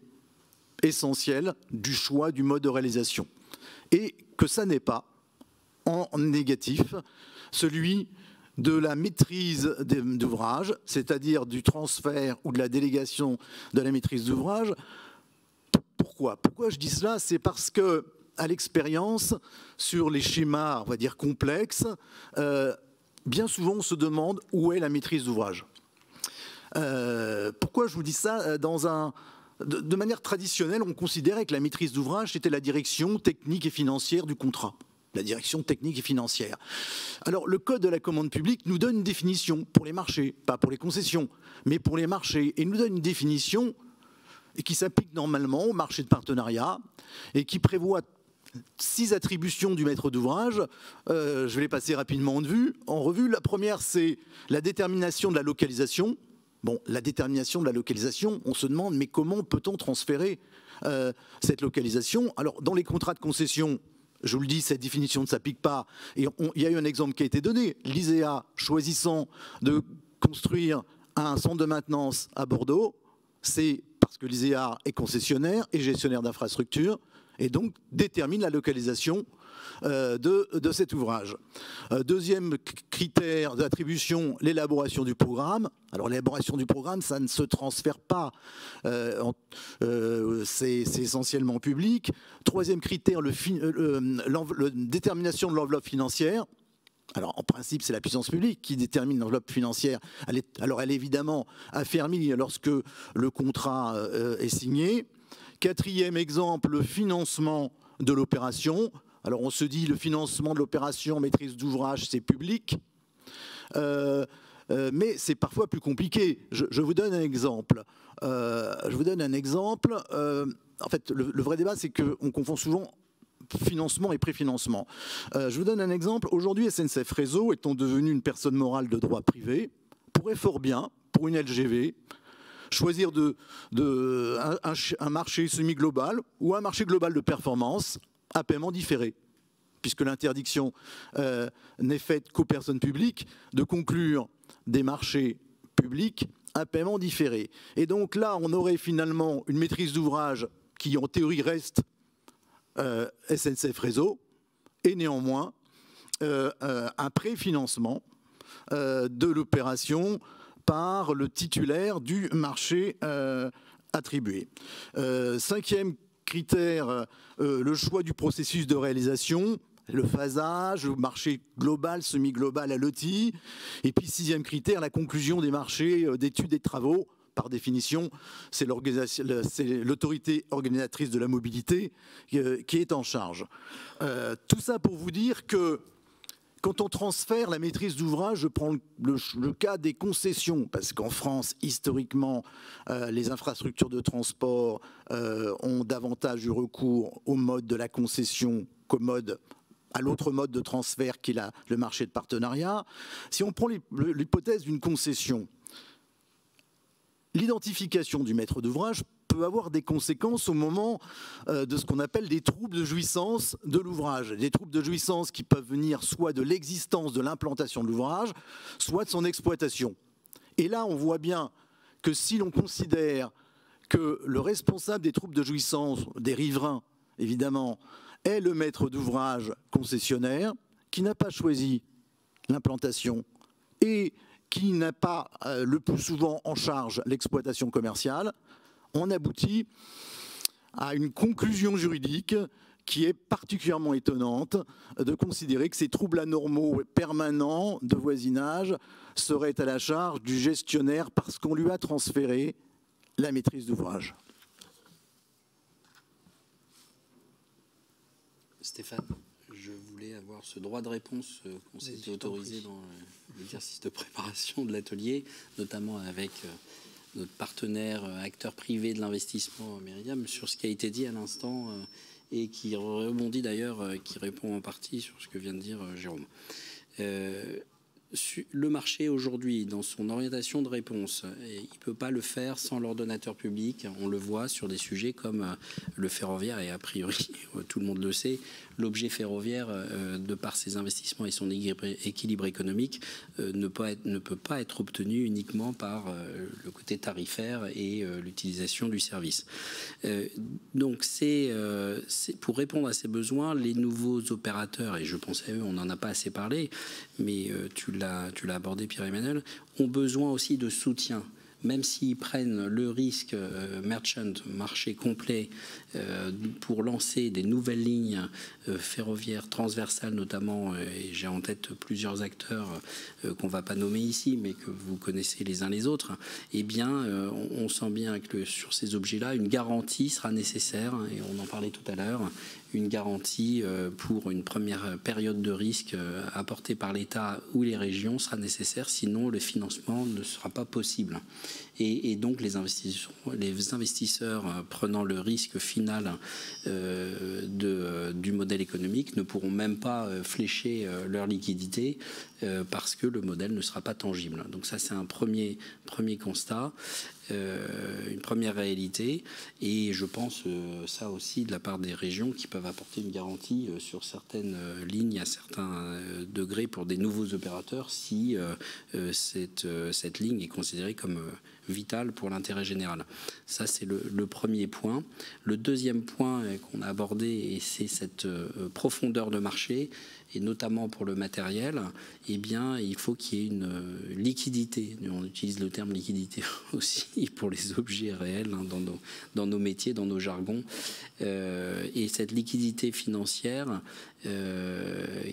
essentiel du choix du mode de réalisation. Et que ça n'est pas, en négatif, celui de la maîtrise d'ouvrage, c'est-à-dire du transfert ou de la délégation de la maîtrise d'ouvrage. Pourquoi je dis cela? C'est parce que, à l'expérience, sur les schémas, on va dire, complexes, bien souvent on se demande où est la maîtrise d'ouvrage. Pourquoi je vous dis ça? De manière traditionnelle, on considérait que la maîtrise d'ouvrage, c'était la direction technique et financière du contrat. la direction technique et financière. Alors, le Code de la commande publique nous donne une définition pour les marchés, pas pour les concessions, mais pour les marchés, et nous donne une définition qui s'applique normalement aux marchés de partenariat et qui prévoit 6 attributions du maître d'ouvrage. Je vais les passer rapidement en revue. La première, c'est la détermination de la localisation. Bon, la détermination de la localisation, on se demande, mais comment peut-on transférer cette localisation? Alors, dans les contrats de concession, je vous le dis, cette définition ne s'applique pas. Et il y a eu un exemple qui a été donné. L'ISEA, choisissant de construire un centre de maintenance à Bordeaux, c'est parce que l'ISEA est concessionnaire et gestionnaire d'infrastructures, et donc détermine la localisation de cet ouvrage. Deuxième critère d'attribution, l'élaboration du programme. Alors l'élaboration du programme, ça ne se transfère pas, c'est essentiellement public. Troisième critère, la détermination de l'enveloppe financière. Alors, en principe, c'est la puissance publique qui détermine l'enveloppe financière. Elle est évidemment affermie lorsque le contrat est signé. Quatrième exemple, le financement de l'opération. Alors, on se dit, le financement de l'opération maîtrise d'ouvrage, c'est public. Mais c'est parfois plus compliqué. Je vous donne un exemple. En fait, le vrai débat, c'est qu'on confond souvent financement et préfinancement. Je vous donne un exemple. Aujourd'hui, SNCF Réseau, étant devenu une personne morale de droit privé, pourrait fort bien, pour une LGV, choisir un marché semi-global ou un marché global de performance à paiement différé, puisque l'interdiction n'est faite qu'aux personnes publiques de conclure des marchés publics à paiement différé. Et donc là, on aurait finalement une maîtrise d'ouvrage qui, en théorie, reste SNCF Réseau, et néanmoins un préfinancement de l'opération par le titulaire du marché attribué. Cinquième critère, le choix du processus de réalisation, le phasage, le marché global, semi-global à l'OTI. Et puis sixième critère, la conclusion des marchés d'études et de travaux. Par définition, c'est l'autorité organisatrice de la mobilité qui est en charge. Tout ça pour vous dire que quand on transfère la maîtrise d'ouvrage, je prends le cas des concessions, parce qu'en France, historiquement, les infrastructures de transport ont davantage eu recours au mode de la concession à l'autre mode de transfert qui est le marché de partenariat. Si on prend l'hypothèse d'une concession, l'identification du maître d'ouvrage peut avoir des conséquences au moment de ce qu'on appelle des troubles de jouissance de l'ouvrage. Des troubles de jouissance qui peuvent venir soit de l'existence de l'implantation de l'ouvrage, soit de son exploitation. Et là, on voit bien que si l'on considère que le responsable des troubles de jouissance, des riverains, évidemment, est le maître d'ouvrage concessionnaire, qui n'a pas choisi l'implantation et qui n'a pas le plus souvent en charge l'exploitation commerciale, on aboutit à une conclusion juridique qui est particulièrement étonnante de considérer que ces troubles anormaux permanents de voisinage seraient à la charge du gestionnaire parce qu'on lui a transféré la maîtrise d'ouvrage. Stéphane, je voulais avoir ce droit de réponse qu'on s'était autorisé dans l'exercice de préparation de l'atelier, notamment avec notre partenaire, acteur privé de l'investissement Meridiam, sur ce qui a été dit à l'instant et qui rebondit d'ailleurs, qui répond en partie sur ce que vient de dire Jérôme. Le marché aujourd'hui, dans son orientation de réponse, il ne peut pas le faire sans l'ordonnateur public. On le voit sur des sujets comme le ferroviaire et a priori, tout le monde le sait, l'objet ferroviaire, de par ses investissements et son équilibre économique, ne peut pas être obtenu uniquement par le côté tarifaire et l'utilisation du service. Donc c'est pour répondre à ces besoins, les nouveaux opérateurs, et je pense à eux, on n'en a pas assez parlé, mais tu l'as abordé, Pierre-Emmanuel, ont besoin aussi de soutien. Même s'ils prennent le risque merchant, marché complet, pour lancer des nouvelles lignes ferroviaires transversales notamment, et j'ai en tête plusieurs acteurs qu'on ne va pas nommer ici, mais que vous connaissez les uns les autres, eh bien, on sent bien que sur ces objets-là, une garantie sera nécessaire, et on en parlait tout à l'heure, une garantie pour une première période de risque apportée par l'État ou les régions sera nécessaire, sinon le financement ne sera pas possible. Et donc les investisseurs prenant le risque final du modèle économique ne pourront même pas flécher leur liquidité parce que le modèle ne sera pas tangible. Donc ça, c'est un premier constat. Une première réalité, et je pense ça aussi de la part des régions qui peuvent apporter une garantie sur certaines lignes à certains degrés pour des nouveaux opérateurs si cette ligne est considérée comme vitale pour l'intérêt général. Ça, c'est le premier point. Le deuxième point qu'on a abordé, et c'est cette profondeur de marché, et notamment pour le matériel, eh bien, il faut qu'il y ait une liquidité. On utilise le terme liquidité aussi pour les objets réels hein, dans nos métiers, dans nos jargons. Et cette liquidité financière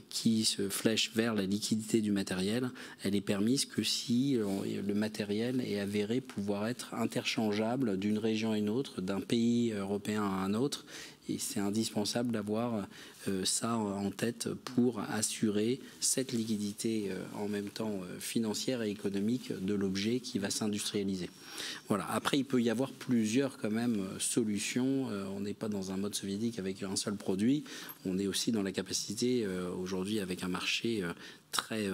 qui se flèche vers la liquidité du matériel, elle est permise que si le matériel est avéré pouvoir être interchangeable d'une région à une autre, d'un pays européen à un autre. Et c'est indispensable d'avoir ça en tête pour assurer cette liquidité en même temps financière et économique de l'objet qui va s'industrialiser. Voilà. Après, il peut y avoir plusieurs quand même solutions. On n'est pas dans un mode soviétique avec un seul produit. On est aussi dans la capacité aujourd'hui avec un marché très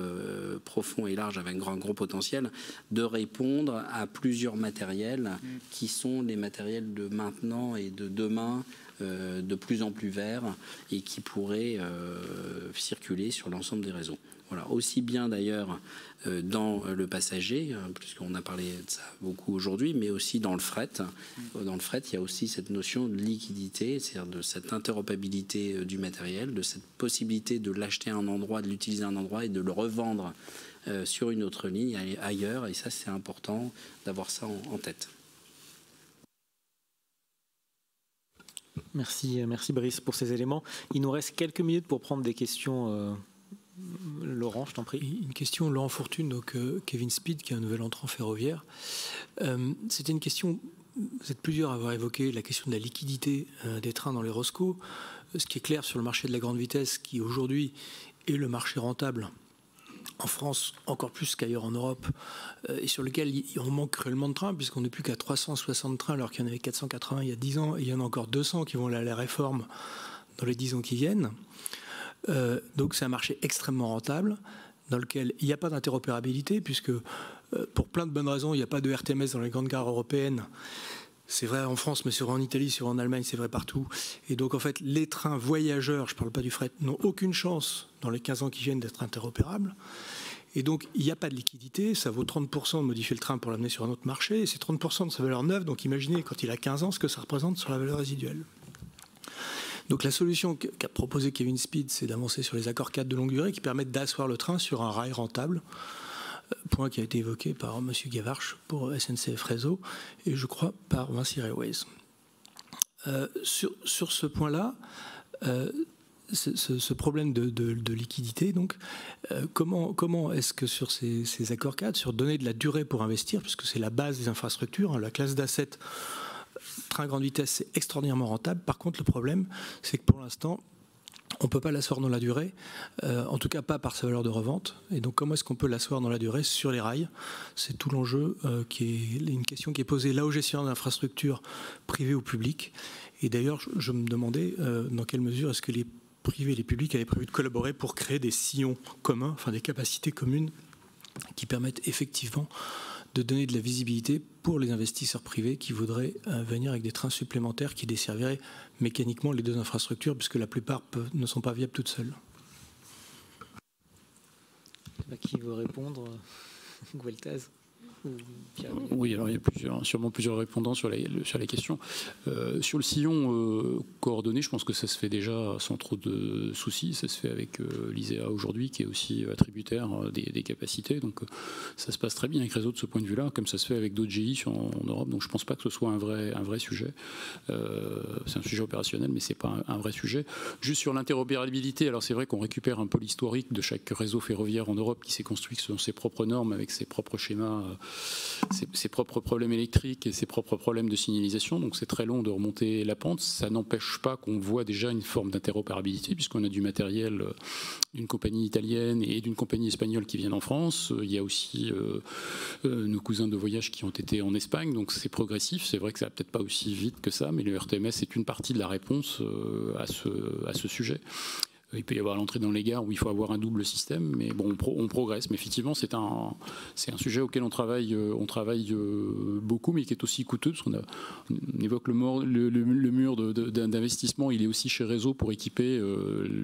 profond et large avec un gros potentiel de répondre à plusieurs matériels qui sont les matériels de maintenant et de demain de plus en plus verts et qui pourraient circuler sur l'ensemble des réseaux. Voilà. Aussi bien d'ailleurs dans le passager, puisqu'on a parlé de ça beaucoup aujourd'hui, mais aussi dans le fret. Dans le fret, il y a aussi cette notion de liquidité, c'est-à-dire de cette interopérabilité du matériel, de cette possibilité de l'acheter à un endroit, de l'utiliser à un endroit et de le revendre sur une autre ligne ailleurs. Et ça, c'est important d'avoir ça en tête. Merci Brice pour ces éléments. Il nous reste quelques minutes pour prendre des questions. Laurent, je t'en prie. Une question, Laurent Fortune, donc Kevin Speed, qui est un nouvel entrant ferroviaire. C'était une question, vous êtes plusieurs à avoir évoqué la question de la liquidité des trains dans les ROSCO. Ce qui est clair sur le marché de la grande vitesse, qui aujourd'hui est le marché rentable en France, encore plus qu'ailleurs en Europe, et sur lequel on manque cruellement de trains, puisqu'on n'est plus qu'à 360 trains, alors qu'il y en avait 480 il y a 10 ans, et il y en a encore 200 qui vont aller à la réforme dans les 10 ans qui viennent. Donc c'est un marché extrêmement rentable, dans lequel il n'y a pas d'interopérabilité, puisque pour plein de bonnes raisons, il n'y a pas de RTMS dans les grandes gares européennes. C'est vrai en France, mais c'est vrai en Italie, c'est vrai en Allemagne, c'est vrai partout. Et donc en fait, les trains voyageurs, je ne parle pas du fret, n'ont aucune chance dans les 15 ans qui viennent d'être interopérables. Et donc il n'y a pas de liquidité, ça vaut 30% de modifier le train pour l'amener sur un autre marché, et c'est 30% de sa valeur neuve, donc imaginez quand il a 15 ans ce que ça représente sur la valeur résiduelle. Donc la solution qu'a proposé Kevin Speed, c'est d'avancer sur les accords cadres de longue durée qui permettent d'asseoir le train sur un rail rentable, point qui a été évoqué par M. Gavarche pour SNCF Réseau et je crois par Vinci Railways. Sur ce point-là, ce problème de liquidité, donc, comment est-ce que sur ces accords cadres, sur donner de la durée pour investir, puisque c'est la base des infrastructures, la classe d'assets train grande vitesse, c'est extraordinairement rentable. Par contre, le problème, c'est que pour l'instant, on ne peut pas l'asseoir dans la durée, en tout cas pas par sa valeur de revente. Et donc, comment est-ce qu'on peut l'asseoir dans la durée sur les rails? C'est tout l'enjeu, qui est une question qui est posée là aux gestionnaires d'infrastructures privées ou publiques. Et d'ailleurs, je me demandais dans quelle mesure est-ce que les privés et les publics avaient prévu de collaborer pour créer des sillons communs, enfin des capacités communes qui permettent effectivement de donner de la visibilité pour les investisseurs privés qui voudraient venir avec des trains supplémentaires qui desserviraient mécaniquement les deux infrastructures, puisque la plupart ne sont pas viables toutes seules. Qui veut répondre? Gueltaz? Oui, alors il y a sûrement plusieurs répondants sur la question. Sur le sillon coordonné, je pense que ça se fait déjà sans trop de soucis. Ça se fait avec l'ISEA aujourd'hui, qui est aussi attributaire des capacités. Donc ça se passe très bien avec Réseau de ce point de vue-là, comme ça se fait avec d'autres GI en Europe. Donc je ne pense pas que ce soit un vrai sujet. C'est un sujet opérationnel, mais ce n'est pas un vrai sujet. Juste sur l'interopérabilité, alors c'est vrai qu'on récupère un peu l'historique de chaque réseau ferroviaire en Europe qui s'est construit selon ses propres normes, avec ses propres schémas ses propres problèmes électriques et ses propres problèmes de signalisation, donc c'est très long de remonter la pente. Ça n'empêche pas qu'on voit déjà une forme d'interopérabilité, puisqu'on a du matériel d'une compagnie italienne et d'une compagnie espagnole qui viennent en France. Il y a aussi nos cousins de voyage qui ont été en Espagne, donc c'est progressif. C'est vrai que ça va peut-être pas aussi vite que ça, mais le RTMS est une partie de la réponse à ce sujet. Il peut y avoir l'entrée dans les gares où il faut avoir un double système, mais bon, on progresse. Mais effectivement, c'est un sujet auquel on travaille beaucoup, mais qui est aussi coûteux, parce qu'on évoque le mur d'investissement. Il est aussi chez Réseau pour équiper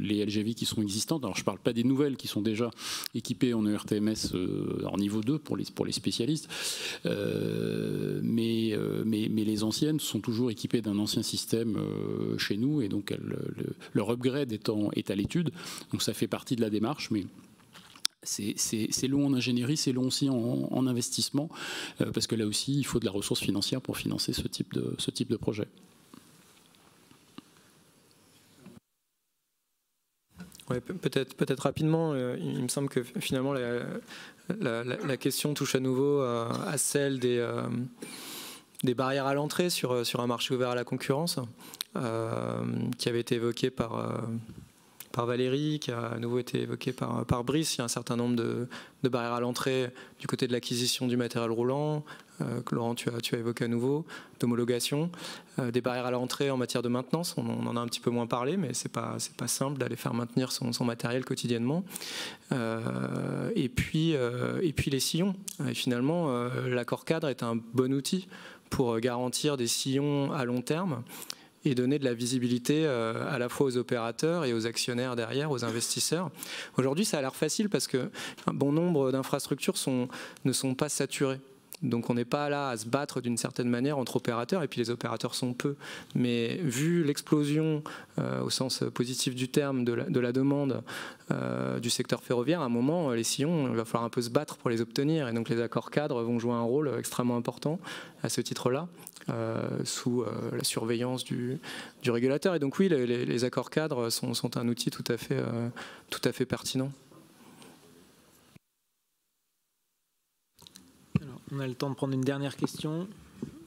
les LGV qui sont existantes. Alors, je ne parle pas des nouvelles qui sont déjà équipées en ERTMS en niveau 2 pour les spécialistes, mais les anciennes sont toujours équipées d'un ancien système chez nous, et donc leur upgrade est à l'étude, donc ça fait partie de la démarche, mais c'est long en ingénierie, c'est long aussi en investissement, parce que là aussi il faut de la ressource financière pour financer ce type de projet. Ouais, peut-être rapidement, il me semble que finalement la question touche à nouveau à celle des barrières à l'entrée sur un marché ouvert à la concurrence, qui avait été évoquée par Valérie, qui a à nouveau été évoqué par Brice. Il y a un certain nombre de barrières à l'entrée du côté de l'acquisition du matériel roulant, que Laurent, tu as évoqué à nouveau, d'homologation, des barrières à l'entrée en matière de maintenance. On en a un petit peu moins parlé, mais c'est pas simple d'aller faire maintenir son matériel quotidiennement. Et puis les sillons. Et finalement, l'accord cadre est un bon outil pour garantir des sillons à long terme et donner de la visibilité à la fois aux opérateurs et aux actionnaires derrière, aux investisseurs. Aujourd'hui, ça a l'air facile parce qu'un bon nombre d'infrastructures ne sont pas saturées. Donc on n'est pas là à se battre d'une certaine manière entre opérateurs, et puis les opérateurs sont peu. Mais vu l'explosion, au sens positif du terme, de la demande du secteur ferroviaire, à un moment, les sillons, il va falloir un peu se battre pour les obtenir. Et donc les accords cadres vont jouer un rôle extrêmement important à ce titre-là, sous la surveillance du régulateur. Et donc oui, les accords cadres sont un outil tout à fait pertinent. Alors, on a le temps de prendre une dernière question.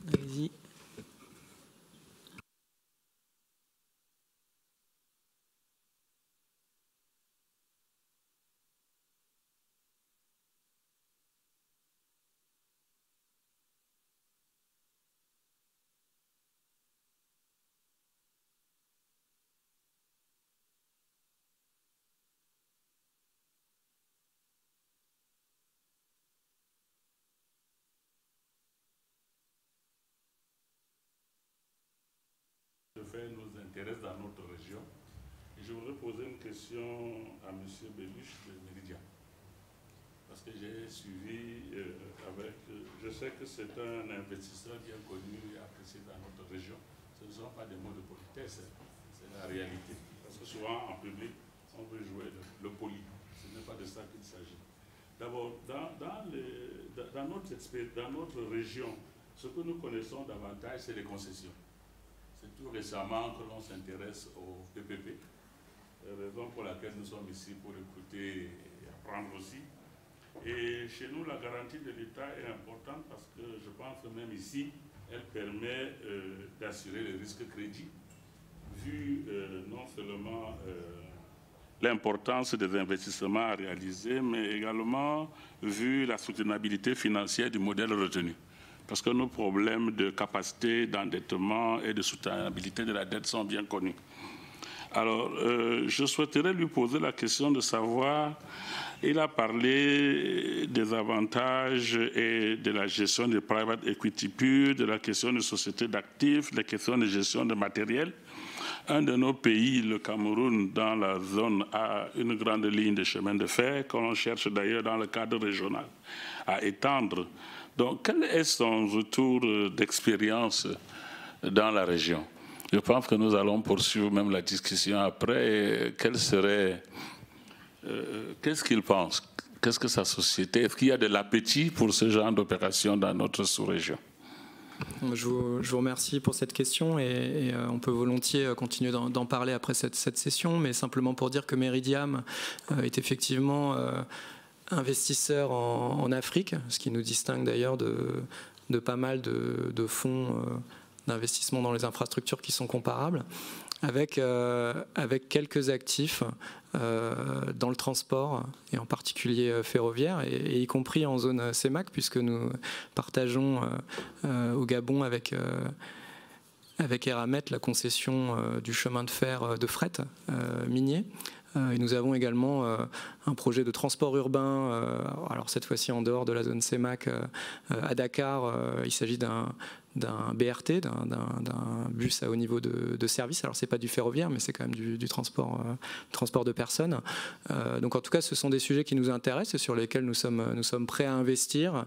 Allez-y. Nous intéresse dans notre région. Et je voudrais poser une question à M. Belluche de Meridiam. Parce que j'ai suivi je sais que c'est un investisseur bien connu et apprécié dans notre région. Ce ne sont pas des mots de politesse, c'est la réalité. Parce que souvent en public, on veut jouer le poli. Ce n'est pas de ça qu'il s'agit. D'abord, dans notre région, ce que nous connaissons davantage, c'est les concessions. C'est tout récemment que l'on s'intéresse au PPP, raison pour laquelle nous sommes ici pour écouter et apprendre aussi. Et chez nous, la garantie de l'État est importante parce que je pense que même ici, elle permet d'assurer les risques crédits, vu non seulement l'importance des investissements à réaliser, mais également vu la soutenabilité financière du modèle retenu. Parce que nos problèmes de capacité d'endettement et de soutenabilité de la dette sont bien connus. Alors, je souhaiterais lui poser la question de savoir, il a parlé des avantages et de la gestion des private equity pure, de la question des sociétés d'actifs, des questions de gestion de matériel. Un de nos pays, le Cameroun, dans la zone, a une grande ligne de chemin de fer, qu'on cherche d'ailleurs dans le cadre régional à étendre. Donc, quel est son retour d'expérience dans la région? Je pense que nous allons poursuivre même la discussion après. Qu'est-ce qu'il pense? Qu'est-ce que sa société? Est-ce qu'il y a de l'appétit pour ce genre d'opération dans notre sous-région? Je vous remercie pour cette question et on peut volontiers continuer d'en parler après cette session, mais simplement pour dire que Meridiam est effectivement investisseurs en Afrique, ce qui nous distingue d'ailleurs de pas mal de fonds d'investissement dans les infrastructures qui sont comparables, avec quelques actifs dans le transport, et en particulier ferroviaire, et y compris en zone CEMAC, puisque nous partageons au Gabon avec Eramet la concession du chemin de fer de fret minier. Et nous avons également un projet de transport urbain, alors cette fois-ci en dehors de la zone CEMAC, à Dakar. Il s'agit d'un BRT, d'un bus à haut niveau de service. Alors c'est pas du ferroviaire, mais c'est quand même du transport de personnes. Donc en tout cas, ce sont des sujets qui nous intéressent et sur lesquels nous sommes prêts à investir.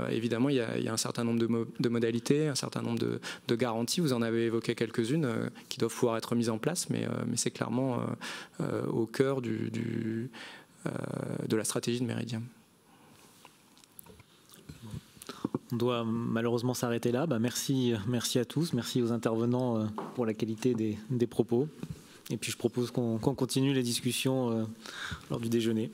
Évidemment, il y a un certain nombre de modalités, un certain nombre de garanties. Vous en avez évoqué quelques-unes qui doivent pouvoir être mises en place, mais c'est clairement au cœur de la stratégie de Meridiam. On doit malheureusement s'arrêter là. Merci à tous, merci aux intervenants pour la qualité des propos. Et puis je propose qu'on continue les discussions lors du déjeuner.